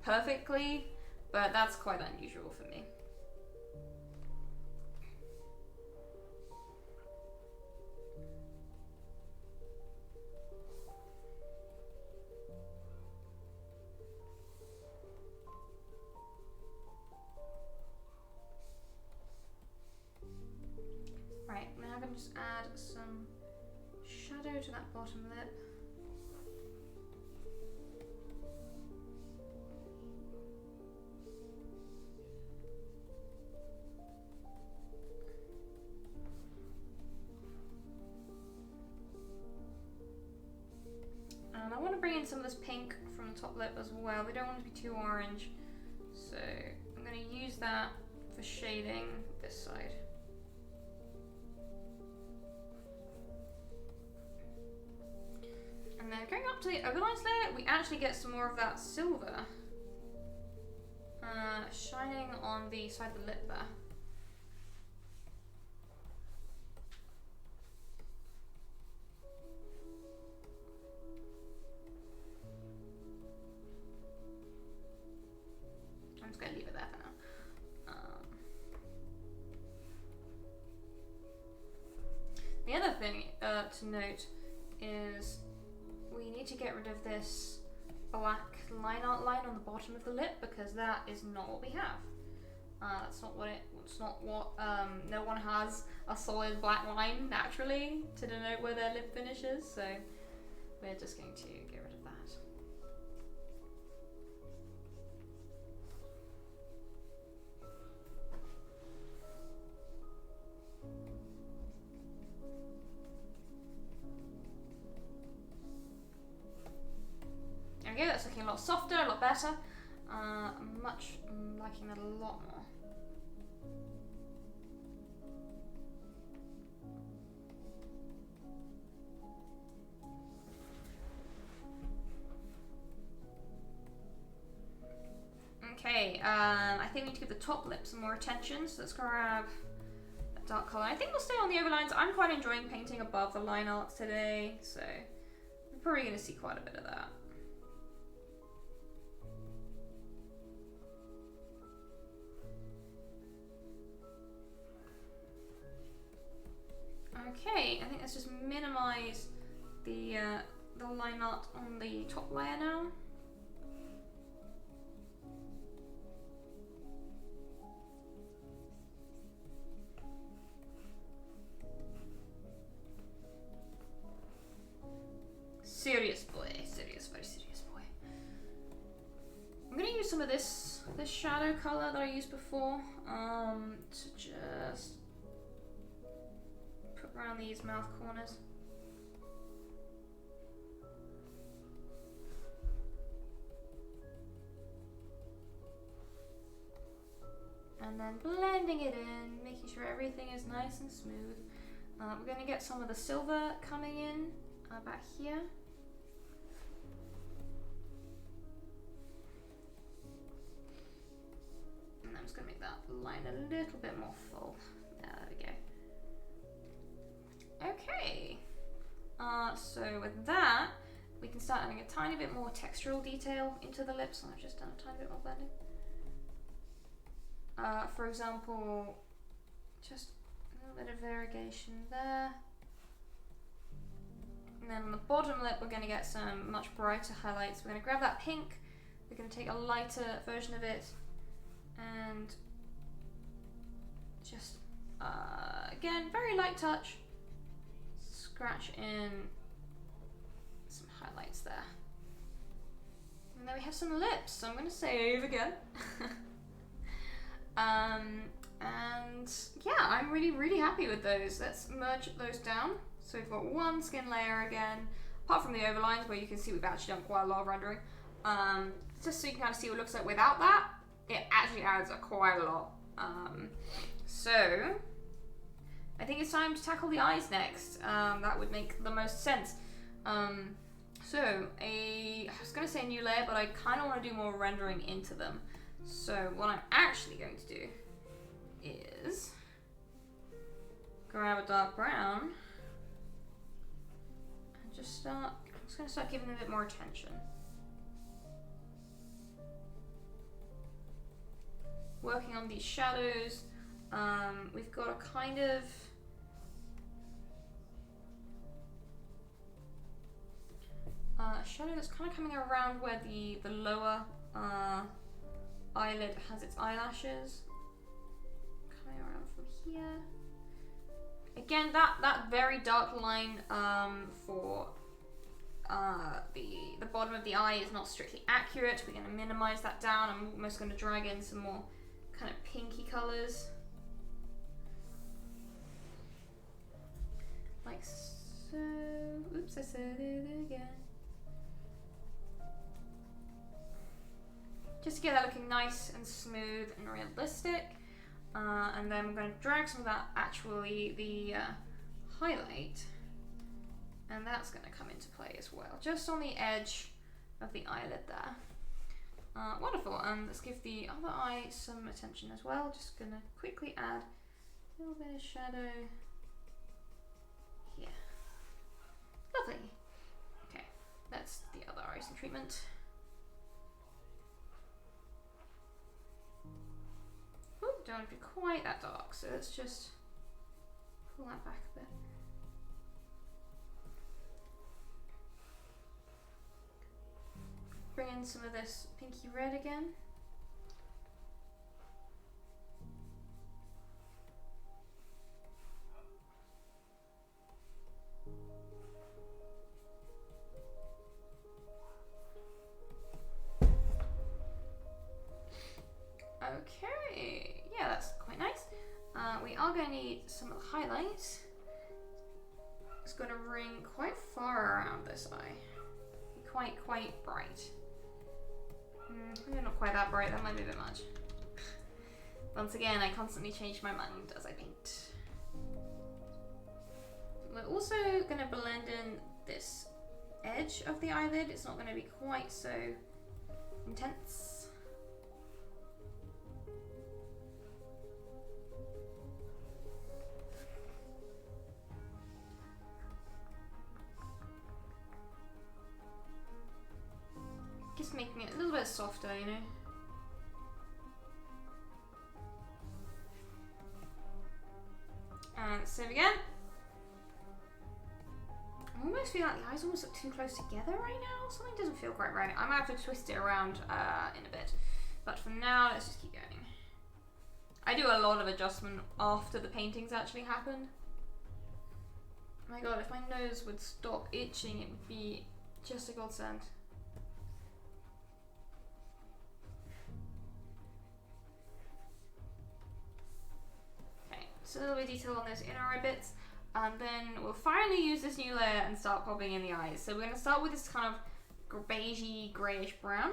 perfectly, but that's quite unusual for me. Right, now I'm going to just add some shadow to that bottom lip. And I want to bring in some of this pink from the top lip as well. We don't want it to be too orange, so I'm going to use that for shading this side. And then going up to the overlines layer, we actually get some more of that silver shining on the side of the lip there. I'm just going to leave it there for now. The other thing to note is we need to get rid of this black line outline on the bottom of the lip, because that is not what we have. That's not what no one has a solid black line naturally to denote where their lip finish is, so we're just going to get rid of that. we go, that's looking a lot softer, a lot better. I'm liking that a lot more. Okay, I think we need to give the top lip some more attention, so let's grab a dark colour. I think we'll stay on the overlines. I'm quite enjoying painting above the line arts today, so we're probably going to see quite a bit of that. Okay, I think let's just minimise the line art on the top layer now. Serious boy, serious, very serious boy. I'm gonna use some of this shadow color that I used before to just put around these mouth corners. And then blending it in, making sure everything is nice and smooth. We're gonna get some of the silver coming in back here. And I'm just going to make that line a little bit more full. There we go. Okay. So with that, we can start adding a tiny bit more textural detail into the lips. I've just done a tiny bit more blending. For example, just a little bit of variegation there. And then on the bottom lip, we're going to get some much brighter highlights. We're going to grab that pink. We're going to take a lighter version of it. And just, again, very light touch, scratch in some highlights there. And then we have some lips, so I'm going to save again. And yeah, I'm really happy with those. Let's merge those down. So we've got one skin layer again, apart from the overlines where you can see we've actually done quite a lot of rendering. Just so you can kind of see what it looks like without that. It actually adds quite a lot. So I think it's time to tackle the eyes next. That would make the most sense. So I was going to say a new layer, but I kind of want to do more rendering into them. So what I'm actually going to do is grab a dark brown and just I'm just going to start giving them a bit more attention. Working on these shadows, we've got a kind of shadow that's kind of coming around where the lower eyelid has its eyelashes. Coming around from here. Again, that very dark line for the bottom of the eye is not strictly accurate. We're going to minimize that down. I'm almost going to drag in some more kind of pinky colors, like so. Oops, I said it again. Just to get that looking nice and smooth and realistic. And then we're going to drag some of that, actually the highlight, and that's going to come into play as well, just on the edge of the eyelid there. Wonderful, and let's give the other eye some attention as well. Just going to quickly add a little bit of shadow here. Lovely. Okay, that's the other eye some treatment. Ooh, don't want to be quite that dark, so let's just pull that back a bit. Bring in some of this pinky red again. Okay, yeah, that's quite nice. We are going to need some highlights. It's going to ring quite far around this eye. Quite bright. Maybe not quite that bright, that might be a bit much. Once again, I constantly change my mind as I paint. We're also going to blend in this edge of the eyelid. It's not going to be quite so intense. Just making it a little bit softer, you know. And same again. I almost feel like the eyes almost look too close together right now. Something doesn't feel quite right. I might have to twist it around in a bit. But for now, let's just keep going. I do a lot of adjustment after the paintings actually happen. Oh my god, if my nose would stop itching, it would be just a godsend. A little bit of detail on those inner eye bits, and then we'll finally use this new layer and start popping in the eyes. So we're going to start with this kind of beigey, greyish brown.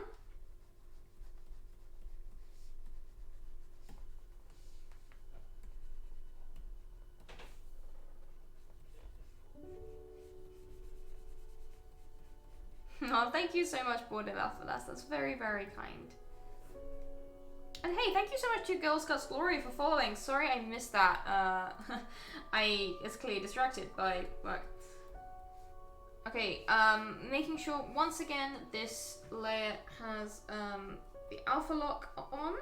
Oh, thank you so much, Bordelaf, for that. That's very, very kind. And hey, thank you so much to Girl Scouts Glory for following. Sorry I missed that. I was clearly distracted by work. Okay, making sure once again this layer has the alpha lock on.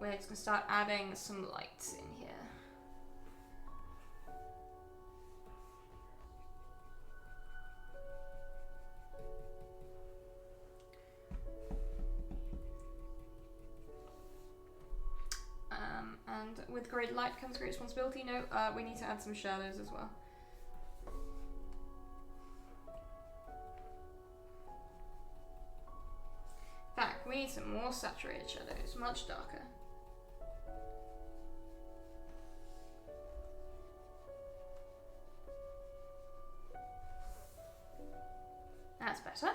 We're just gonna start adding some lights in here. And with great light comes great responsibility. No, we need to add some shadows as well. In fact, we need some more saturated shadows, much darker. That's better.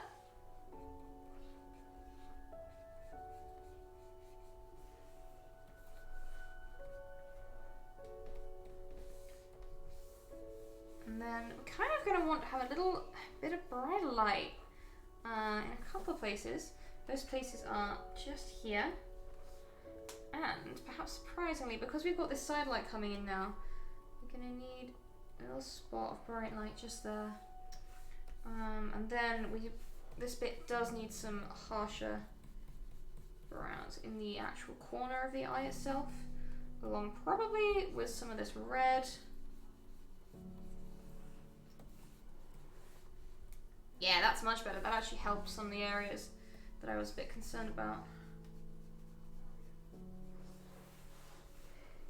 And then we're kind of going to want to have a little bit of brighter light in a couple of places. Those places are just here. And perhaps surprisingly, because we've got this side light coming in now, we're going to need a little spot of bright light just there. And then this bit does need some harsher browns in the actual corner of the eye itself, along probably with some of this red. Yeah, that's much better. That actually helps some of the areas that I was a bit concerned about.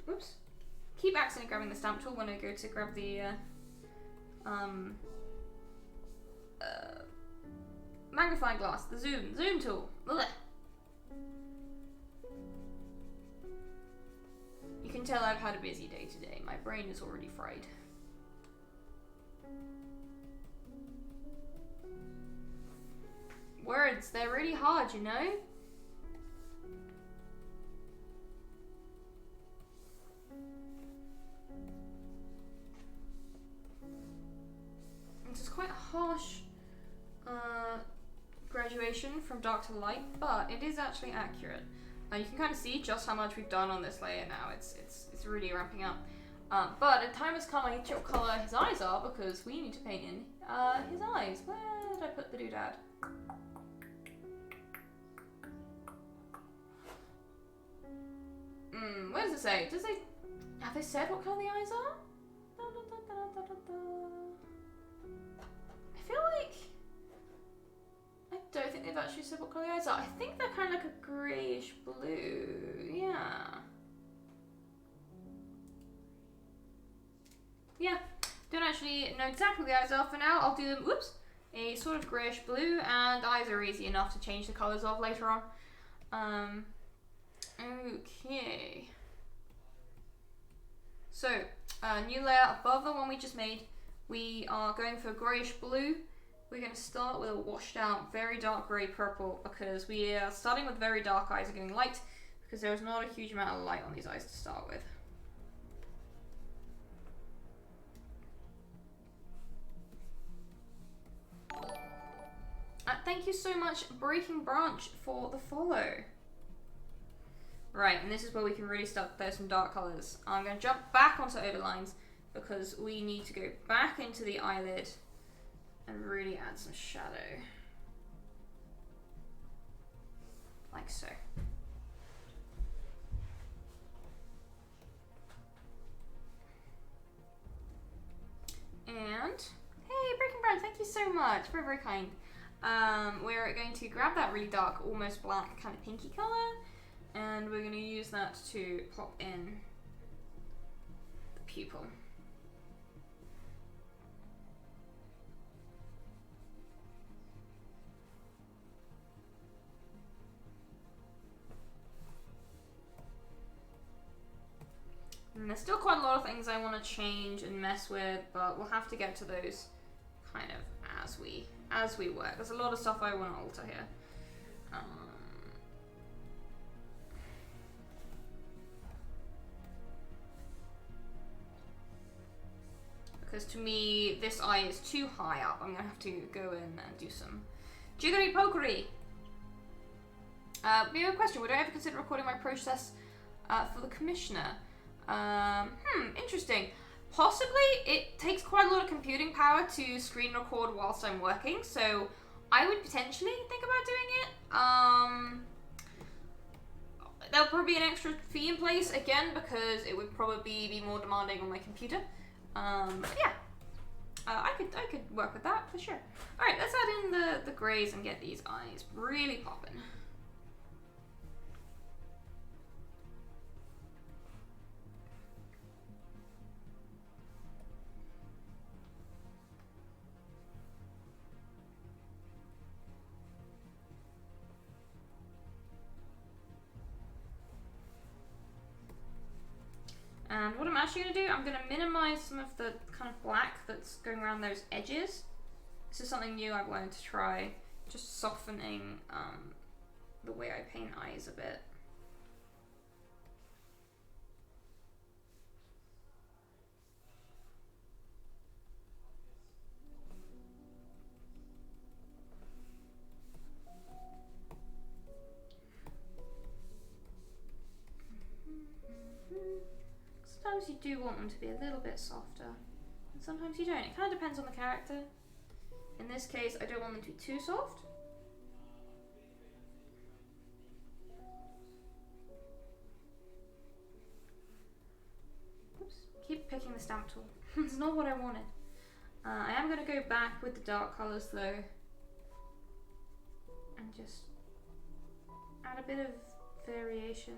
Oops. Keep accidentally grabbing the stamp tool when I go to grab the magnifying glass, the zoom tool. Ugh. You can tell I've had a busy day today. My brain is already fried. Words, they're really hard, you know? This is quite a harsh graduation from dark to light, but it is actually accurate. You can kind of see just how much we've done on this layer now. It's really ramping up. But the time has come. I need to colour his eyes are because we need to paint in his eyes. Where did I put the doodad? What does it say? Have they said what colour the eyes are? I feel like I don't think they've actually said what colour the eyes are. I think they're kind of like a greyish blue. Yeah. Yeah. Don't actually know exactly what the eyes are for now. I'll do them, whoops, a sort of greyish blue, and eyes are easy enough to change the colours of later on. Okay. So, new layer above the one we just made. We are going for greyish blue we're going to start with a washed out, very dark grey purple because we are starting with very dark eyes and getting light because there's not a huge amount of light on these eyes to start with. Thank you so much, Breaking Branch, for the follow. Right, and this is where we can really start to throw some dark colours. I'm going to jump back onto overlines because we need to go back into the eyelid and really add some shadow. Like so. And, hey, Breaking Branch, thank you so much. Very, very kind. We're going to grab that really dark, almost black, kind of pinky colour, and we're going to use that to pop in the pupil. And there's still quite a lot of things I want to change and mess with, but we'll have to get to those kind of as we work. There's a lot of stuff I want to alter here. Because to me, this eye is too high up. I'm going to have to go in and do some jiggery pokery. We have a question. Would I ever consider recording my process for the commissioner? Interesting. Possibly. It takes quite a lot of computing power to screen record whilst I'm working, so I would potentially think about doing it. There'll probably be an extra fee in place, again, because it would probably be more demanding on my computer. But yeah. I could work with that, for sure. Alright, let's add in the greys and get these eyes really popping. And what I'm actually going to do, I'm going to minimize some of the kind of black that's going around those edges. This is something new I've learned to try, just softening the way I paint eyes a bit. Sometimes you do want them to be a little bit softer, and sometimes you don't. It kind of depends on the character. In this case, I don't want them to be too soft. Oops, keep picking the stamp tool. It's not what I wanted. I am going to go back with the dark colours though, and just add a bit of variation.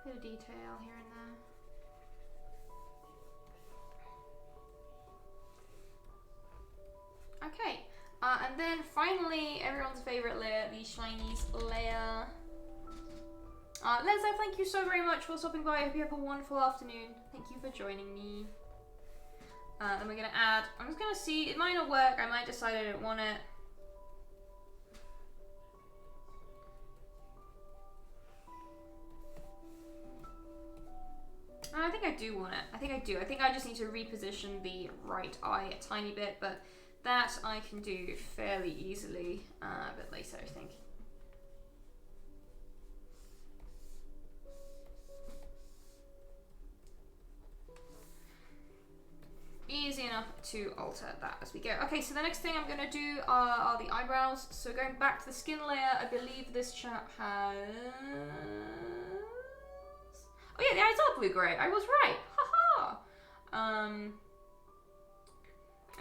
Bit of detail here and there. Okay, and then finally, everyone's favourite layer, the Shinies layer. Leza, thank you so very much for stopping by. I hope you have a wonderful afternoon. Thank you for joining me. Then we're going to add, I'm just going to see, it might not work, I might decide I don't want it. I think I do want it. I think I do. I think I just need to reposition the right eye a tiny bit, but that I can do fairly easily a bit later, I think. Easy enough to alter that as we go. Okay, so the next thing I'm going to do are the eyebrows. So going back to the skin layer, I believe this chap has... Oh yeah, the eyes are blue-grey. I was right. Haha. And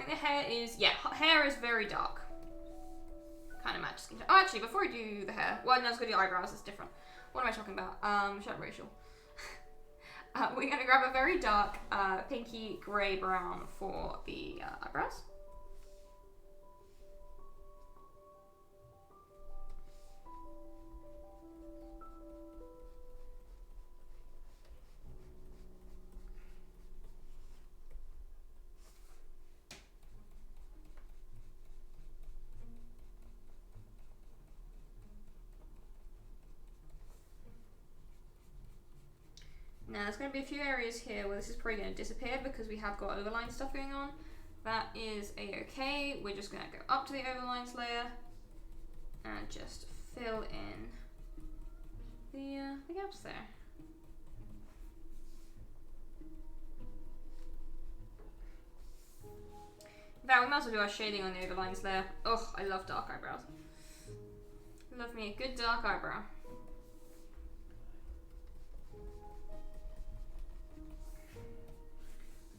the hair is, yeah, hair is very dark. Kind of matches skin tone. Oh, actually, before I do the hair, well, no, let's go do eyebrows. It's different. What am I talking about? Shut up, Rachel. We're going to grab a very dark pinky grey brown for the eyebrows. And there's going to be a few areas here where this is probably going to disappear because we have got overline stuff going on. That is a-okay. We're just going to go up to the overlines layer and just fill in the gaps there. In fact, we might as well do our shading on the overlines layer. Oh, I love dark eyebrows. Love me a good dark eyebrow.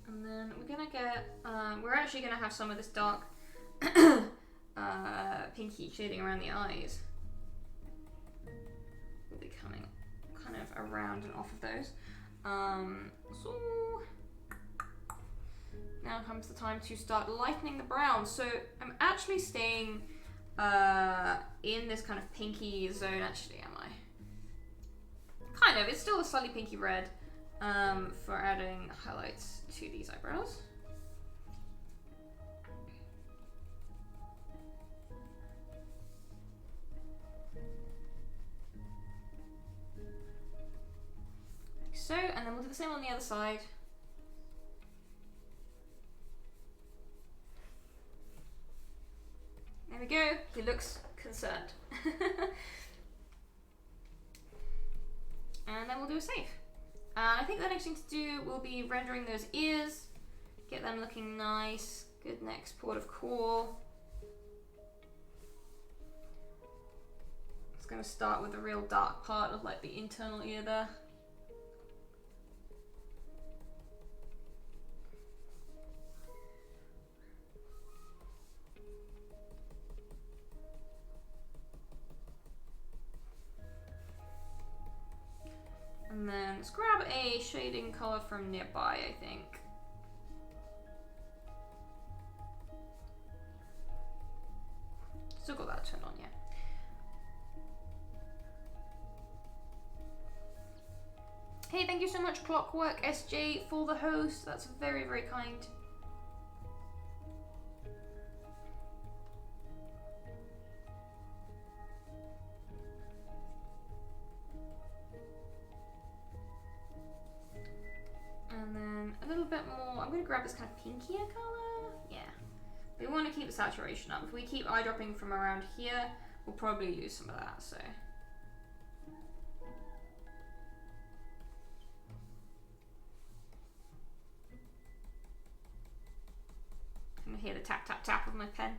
And then we're gonna get, we're actually gonna have some of this dark pinky shading around the eyes. Will be coming kind of around and off of those. So now comes the time to start lightening the brown. So I'm actually staying in this kind of pinky zone. Actually, am I? Kind of. It's still a slightly pinky red for adding highlights to these eyebrows. Like so, and then we'll do the same on the other side. There we go. He looks concerned. And then we'll do a save. I think the next thing to do will be rendering those ears, get them looking nice. Good next port of call. It's going to start with the real dark part of like the internal ear there. And then let's grab a shading color from nearby, I think. Still got that turned on, yeah. Hey, thank you so much, Clockwork SJ, for the host. That's very, very kind. And then a little bit more, I'm going to grab this kind of pinkier color. Yeah. We want to keep the saturation up. If we keep eyedropping from around here, we'll probably lose some of that, so. I can hear the tap, tap, tap of my pen.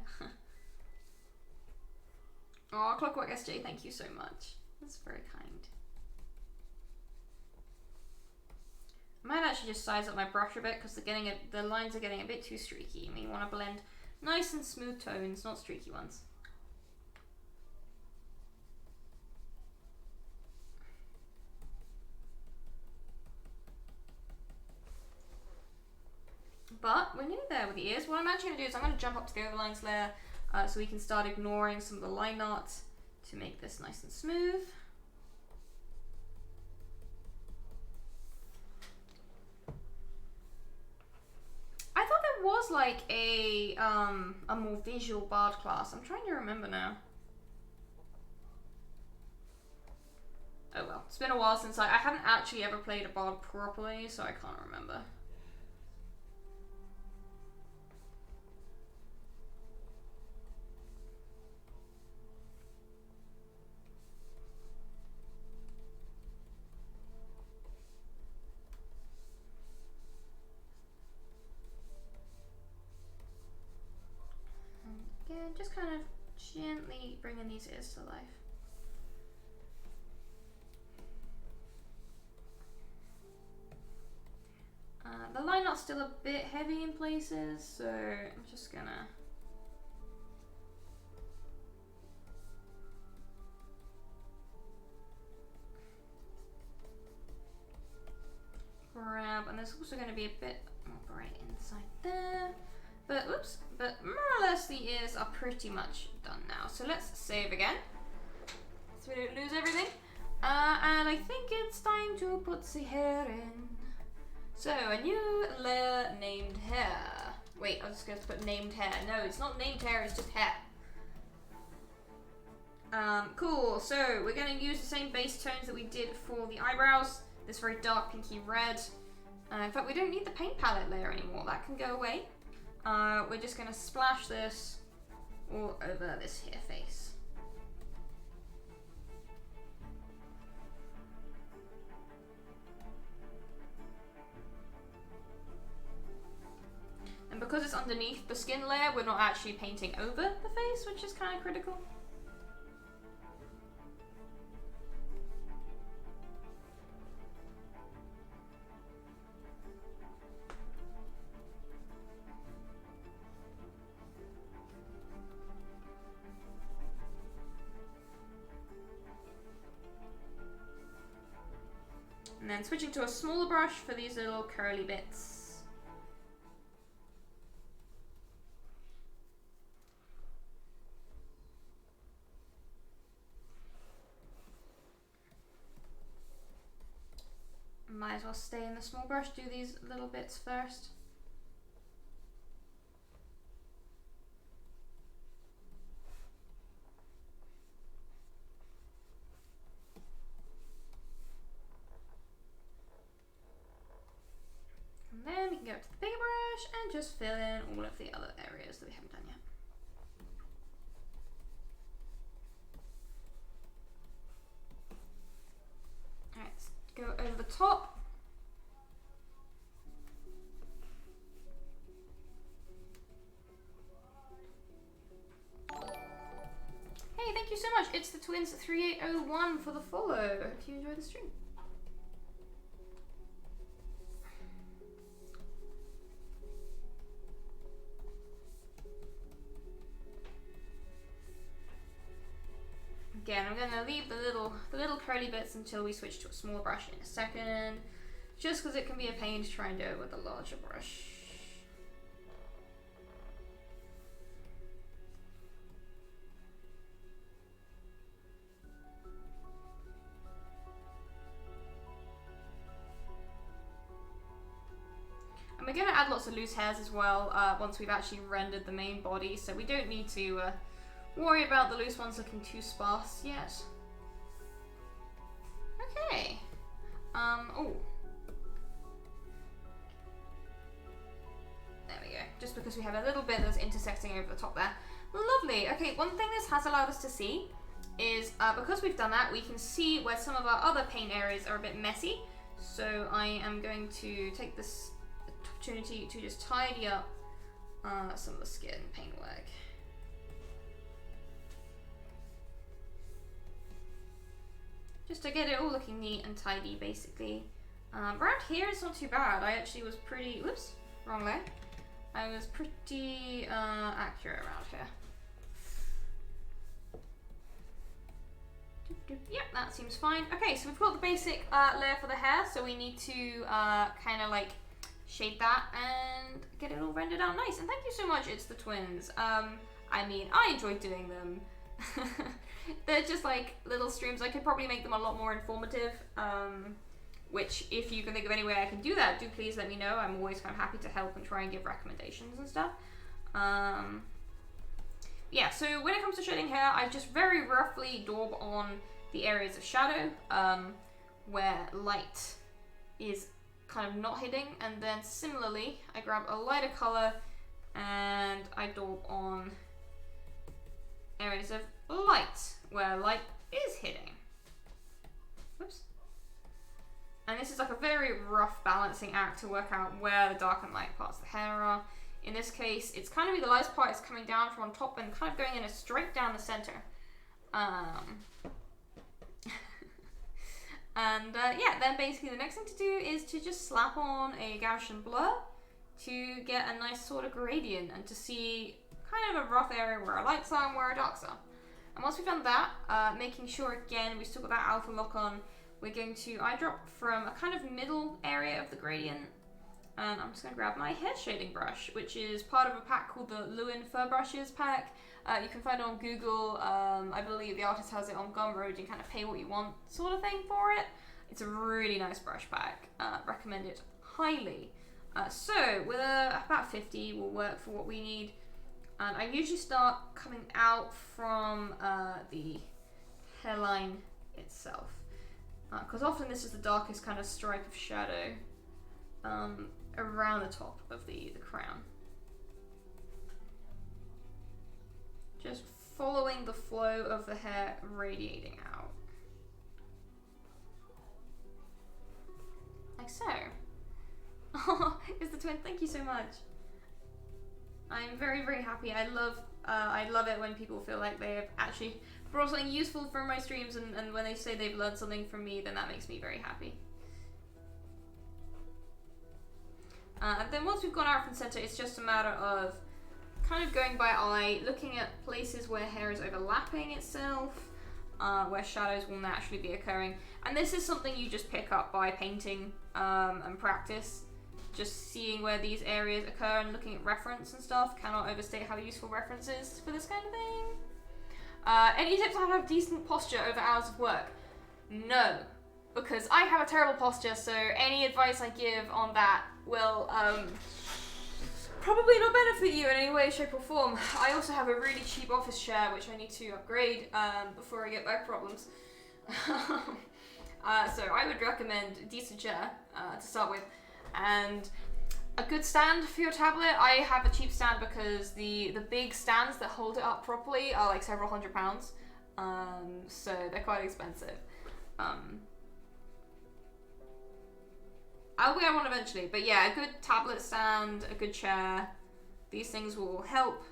Oh, Clockwork SJ, thank you so much. That's very kind. I might actually just size up my brush a bit because the lines are getting a bit too streaky. And we want to blend nice and smooth tones, not streaky ones. But we're nearly there with the ears. What I'm actually going to do is I'm going to jump up to the overlines layer so we can start ignoring some of the line art to make this nice and smooth. I thought there was like a more visual bard class. I'm trying to remember now. Oh well, it's been a while since I haven't actually ever played a bard properly, so I can't remember. Again, just kind of gently bringing these ears to life. The line art's still a bit heavy in places, so I'm just gonna grab, and there's also going to be a bit more bright inside there. But oops, but more or less the ears are pretty much done now. So let's save again, so we don't lose everything. And I think it's time to put the hair in. So a new layer named hair. Wait, I was just going to put named hair. No, it's not named hair, it's just hair. Cool, so we're going to use the same base tones that we did for the eyebrows this very dark pinky red. In fact, we don't need the paint palette layer anymore. That can go away. We're just going to splash this all over this here face. And because it's underneath the skin layer, we're not actually painting over the face, which is kind of critical. And then switching to a smaller brush for these little curly bits. Might as well stay in the small brush, do these little bits first. And then we can go up to the bigger brush and just fill in all of the other areas that we haven't done yet. Alright, let's go over the top. Hey, thank you so much. It's the Twins 3801 for the follow. Hope you enjoy the stream. Again, I'm going to leave the little curly bits until we switch to a smaller brush in a second, just because it can be a pain to try and do it with a larger brush. And we're going to add lots of loose hairs as well once we've actually rendered the main body, so we don't need to worry about the loose ones looking too sparse yet. Okay. Oh. There we go. Just because we have a little bit that's intersecting over the top there. Lovely. Okay, one thing this has allowed us to see is because we've done that, we can see where some of our other paint areas are a bit messy. So I am going to take this opportunity to just tidy up some of the skin paintwork. Just to get it all looking neat and tidy, basically. Around here, it's not too bad. I actually was pretty... Whoops, wrong layer. I was pretty accurate around here. Yep, that seems fine. Okay, so we've got the basic layer for the hair, so we need to kind of like shade that and get it all rendered out nice. And thank you so much, It's the Twins. I mean, I enjoyed doing them. They're just like little streams. I could probably make them a lot more informative, which if you can think of any way I can do that, do please let me know. I'm always kind of happy to help and try and give recommendations and stuff. Yeah, so when it comes to shading hair, I just very roughly daub on the areas of shadow where light is kind of not hitting, and then similarly I grab a lighter color and I daub on areas of light where light is hitting. Whoops. And this is like a very rough balancing act to work out where the dark and light parts of the hair are. In this case, it's kind of the lightest part is coming down from on top and kind of going in a straight down the center. Yeah, then basically the next thing to do is to just slap on a Gaussian blur to get a nice sort of gradient and to see kind of a rough area where our lights are and where our darks are. And once we've done that, making sure again we still got that alpha lock on, we're going to eyedrop from a kind of middle area of the gradient. And I'm just going to grab my hair shading brush, which is part of a pack called the Lewin Fur Brushes pack. You can find it on Google. I believe the artist has it on Gumroad. You can kind of pay what you want sort of thing for it. It's a really nice brush pack. Recommend it highly. So with about 50 will work for what we need. And I usually start coming out from the hairline itself. Because often this is the darkest kind of stripe of shadow around the top of the crown. Just following the flow of the hair radiating out. Like so. Oh, it's the twin. Thank you so much. I'm very, very happy. I love it when people feel like they have actually brought something useful from my streams, and when they say they've learned something from me, then that makes me very happy. And then once we've gone out from the center, it's just a matter of kind of going by eye, looking at places where hair is overlapping itself, where shadows will naturally be occurring. And this is something you just pick up by painting and practice. Just seeing where these areas occur and looking at reference and stuff. Cannot overstate how useful reference is for this kind of thing. Any tips on how to have decent posture over hours of work? No, because I have a terrible posture, so any advice I give on that will probably not benefit you in any way, shape or form. I also have a really cheap office chair which I need to upgrade before I get back problems. So I would recommend a decent chair to start with. And a good stand for your tablet. I have a cheap stand because the big stands that hold it up properly are like several £100. So they're quite expensive. I'll get one eventually, but yeah, a good tablet stand, a good chair, these things will help.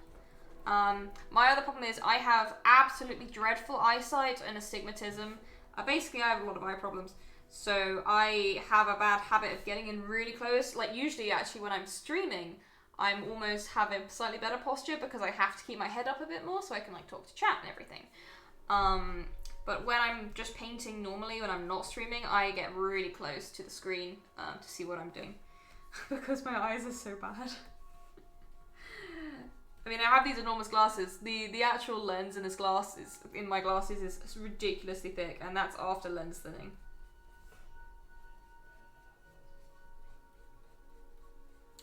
My other problem is I have absolutely dreadful eyesight and astigmatism. Basically, I have a lot of eye problems. So I have a bad habit of getting in really close. Like usually actually when I'm streaming, I'm almost having slightly better posture because I have to keep my head up a bit more so I can like talk to chat and everything. But when I'm just painting normally, when I'm not streaming, I get really close to the screen to see what I'm doing because my eyes are so bad. I mean, I have these enormous glasses. The actual lens in this glass in my glasses is ridiculously thick, and that's after lens thinning.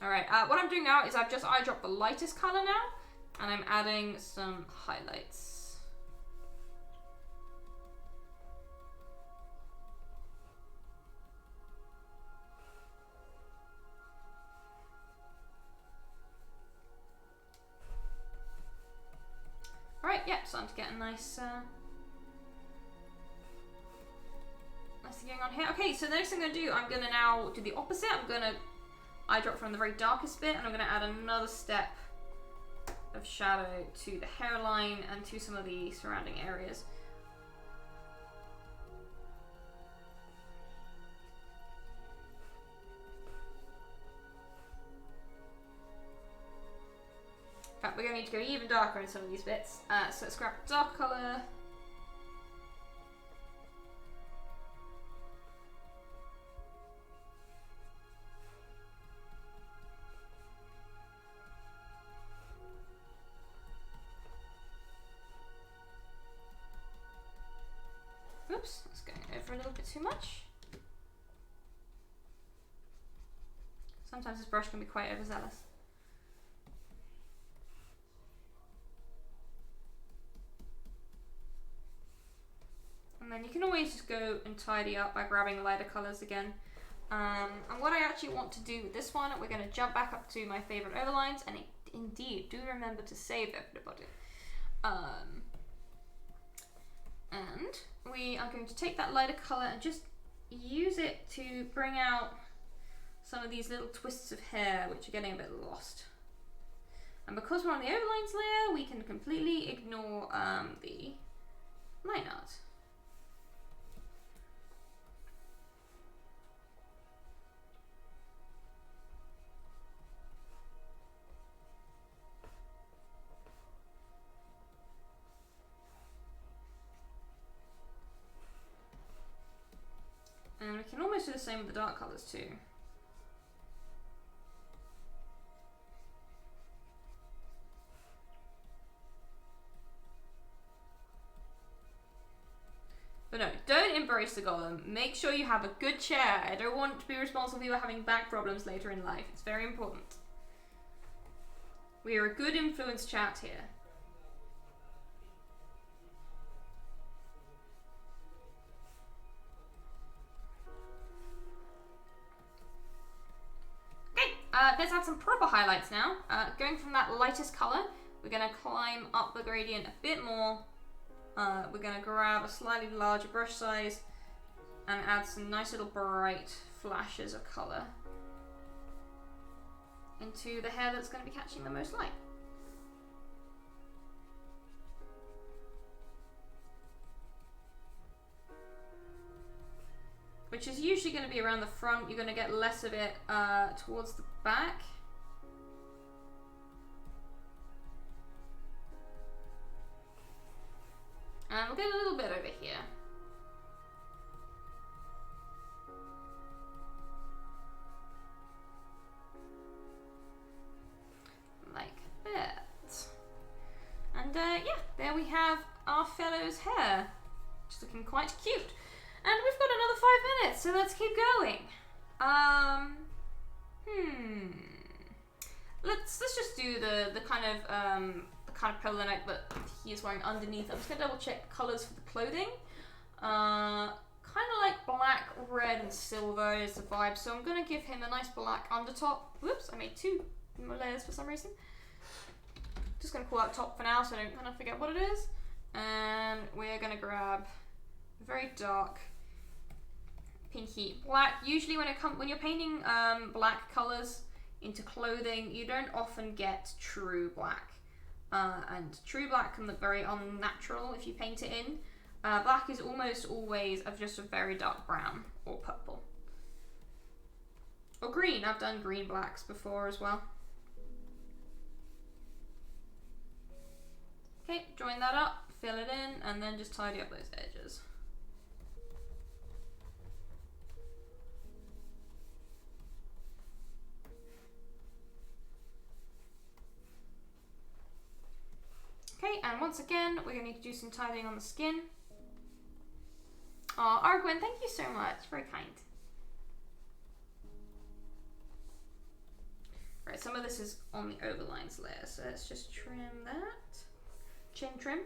Alright, what I'm doing now is I've just eyedropped the lightest colour now, and I'm adding some highlights. Alright, yeah, starting to get a nice thing going on here. Okay, so the next thing I'm going to do, I'm going to now do the opposite. I'm going to eyedrop from the very darkest bit, and I'm going to add another step of shadow to the hairline and to some of the surrounding areas. In fact, we're going to need to go even darker in some of these bits. So let's grab a dark colour. Oops, that's going over a little bit too much. Sometimes this brush can be quite overzealous. And then you can always just go and tidy up by grabbing lighter colours again. And what I actually want to do with this one, we're going to jump back up to my favourite overlines, and indeed, do remember to save everybody. And we are going to take that lighter colour and just use it to bring out some of these little twists of hair which are getting a bit lost. And because we're on the overlines layer, we can completely ignore the line art. And we can almost do the same with the dark colours too. But no, don't embrace the golem. Make sure you have a good chair. I don't want to be responsible for you having back problems later in life. It's very important. We are a good influence chat here. let's add some proper highlights now. Going from that lightest color, we're gonna climb up the gradient a bit more. We're gonna grab a slightly larger brush size and add some nice little bright flashes of color into the hair that's gonna be catching the most light. Which is usually going to be around the front. You're going to get less of it towards the back. And we'll get a little bit over here. Like that. And yeah, there we have our fellow's hair. Just looking quite cute. And we've got another 5 minutes, so let's keep going. Let's just do the kind of polo neck that he is wearing underneath. I'm just gonna double check colors for the clothing. Kind of like black, red, and silver is the vibe. So I'm gonna give him a nice black undertop. Whoops, I made 2 layers for some reason. Just gonna call out top for now, so I don't kind of forget what it is. And we're gonna grab a very dark pinky black. Usually when you're painting black colors into clothing, you don't often get true black. And true black can look very unnatural if you paint it in. Black is almost always of just a very dark brown or purple. Or green. I've done green blacks before as well. Okay, join that up, fill it in, and then just tidy up those edges. Okay, and once again, we're going to need to do some tidying on the skin. Oh, Argwin, thank you so much. Very kind. Right, some of this is on the overlines layer, so let's just trim that. Chin trim.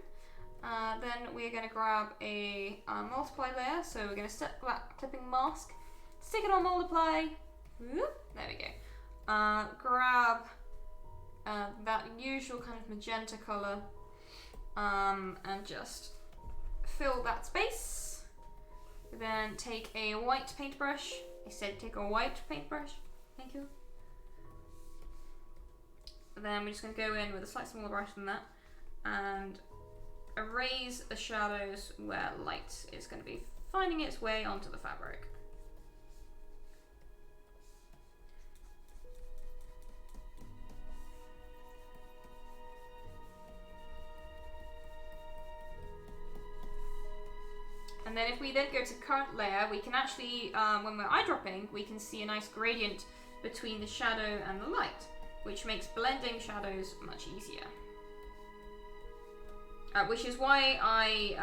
Then we're going to grab a multiply layer, so we're going to set that clipping mask, stick it on multiply. Whoop, there we go. Grab that usual kind of magenta color. And just fill that space. Then take a white paintbrush. I said take a white paintbrush. Thank you. Then we're just going to go in with a slightly smaller brush than that and erase the shadows where light is going to be finding its way onto the fabric. And then if we then go to current layer, we can actually, when we're eyedropping, we can see a nice gradient between the shadow and the light, which makes blending shadows much easier. Which is why I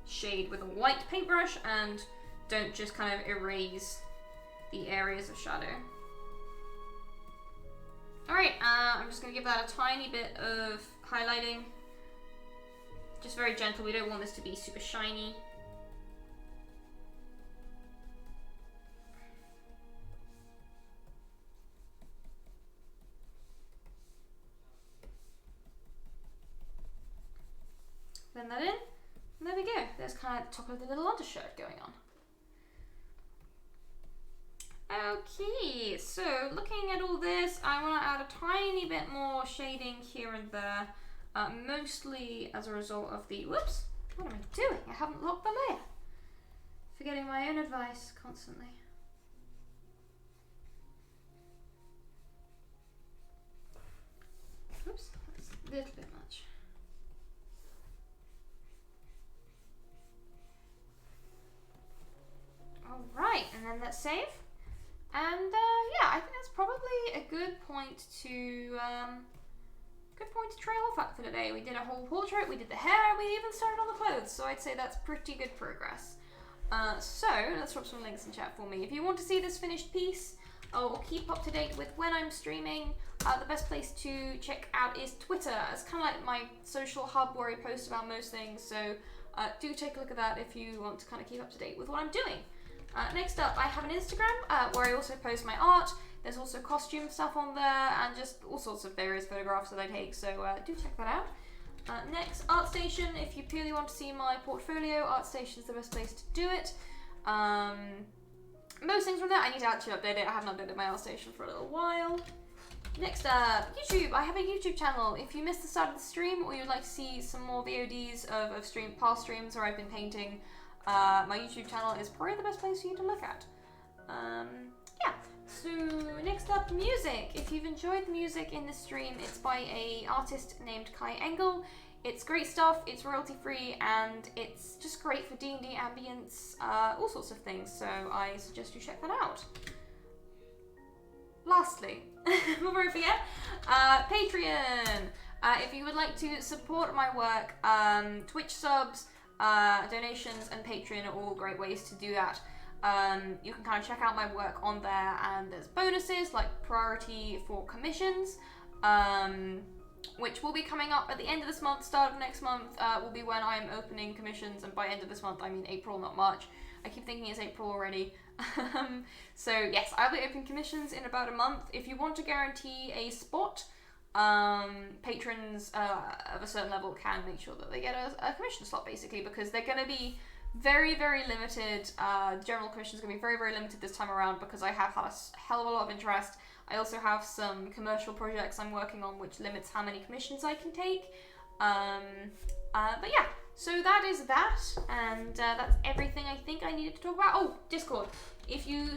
shade with a white paintbrush and don't just kind of erase the areas of shadow. Alright, I'm just going to give that a tiny bit of highlighting. Just very gentle, we don't want this to be super shiny. Blend that in, and there we go. There's kind of the top of the little undershirt going on. Okay, so looking at all this, I want to add a tiny bit more shading here and there, mostly as a result of the, whoops, what am I doing? I haven't locked the layer. Forgetting my own advice constantly. Oops, that's a little bit much. Alright, and then let's save. And yeah, I think that's probably a good point to trail off at for today. We did a whole portrait, we did the hair, we even started on the clothes, so I'd say that's pretty good progress. So let's drop some links in chat for me. If you want to see this finished piece or keep up to date with when I'm streaming, the best place to check out is Twitter. It's kind of like my social hub where I post about most things, so do take a look at that if you want to kind of keep up to date with what I'm doing. Next up, I have an Instagram where I also post my art. There's also costume stuff on there and just all sorts of various photographs that I take, so do check that out. Next, ArtStation. If you purely want to see my portfolio, ArtStation is the best place to do it. Most things from there, I need to actually update it. I haven't updated my ArtStation for a little while. Next up, YouTube. I have a YouTube channel. If you missed the start of the stream or you'd like to see some more VODs of past streams where I've been painting, my YouTube channel is probably the best place for you to look at. Yeah. So next up, music. If you've enjoyed the music in this stream, it's by an artist named Kai Engel. It's great stuff, it's royalty free, and it's just great for D&D ambience, all sorts of things, so I suggest you check that out. Lastly, before I forget, Patreon. If you would like to support my work, Twitch subs, donations, and Patreon are all great ways to do that. You can kind of check out my work on there, and there's bonuses like priority for commissions, which will be coming up at the end of this month. Start of next month will be when I'm opening commissions, and by end of this month I mean April, not March. I keep thinking it's April already. So yes, I'll be opening commissions in about a month. If you want to guarantee a spot, patrons of a certain level can make sure that they get a commission slot, basically, because they're going to be very, very limited. General commission is going to be very, very limited this time around because I have had a hell of a lot of interest. I also have some commercial projects I'm working on which limits how many commissions I can take. But yeah, so that is that, and that's everything I think I needed to talk about. Oh, Discord. If you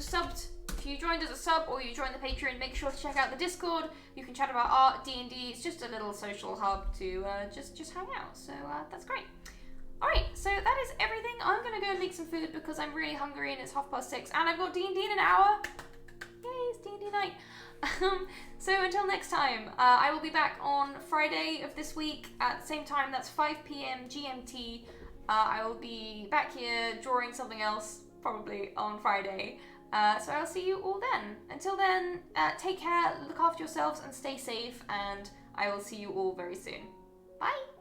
joined as a sub or you joined the Patreon, make sure to check out the Discord. You can chat about art, D&D. It's just a little social hub to just hang out. So that's great. Alright, so that is everything. I'm going to go and make some food because I'm really hungry and it's 6:30 and I've got D&D in an hour. Yay, it's D&D night. So until next time, I will be back on Friday of this week at the same time. That's 5 p.m. GMT. I will be back here drawing something else, probably on Friday. So I'll see you all then. Until then, take care, look after yourselves and stay safe, and I will see you all very soon. Bye!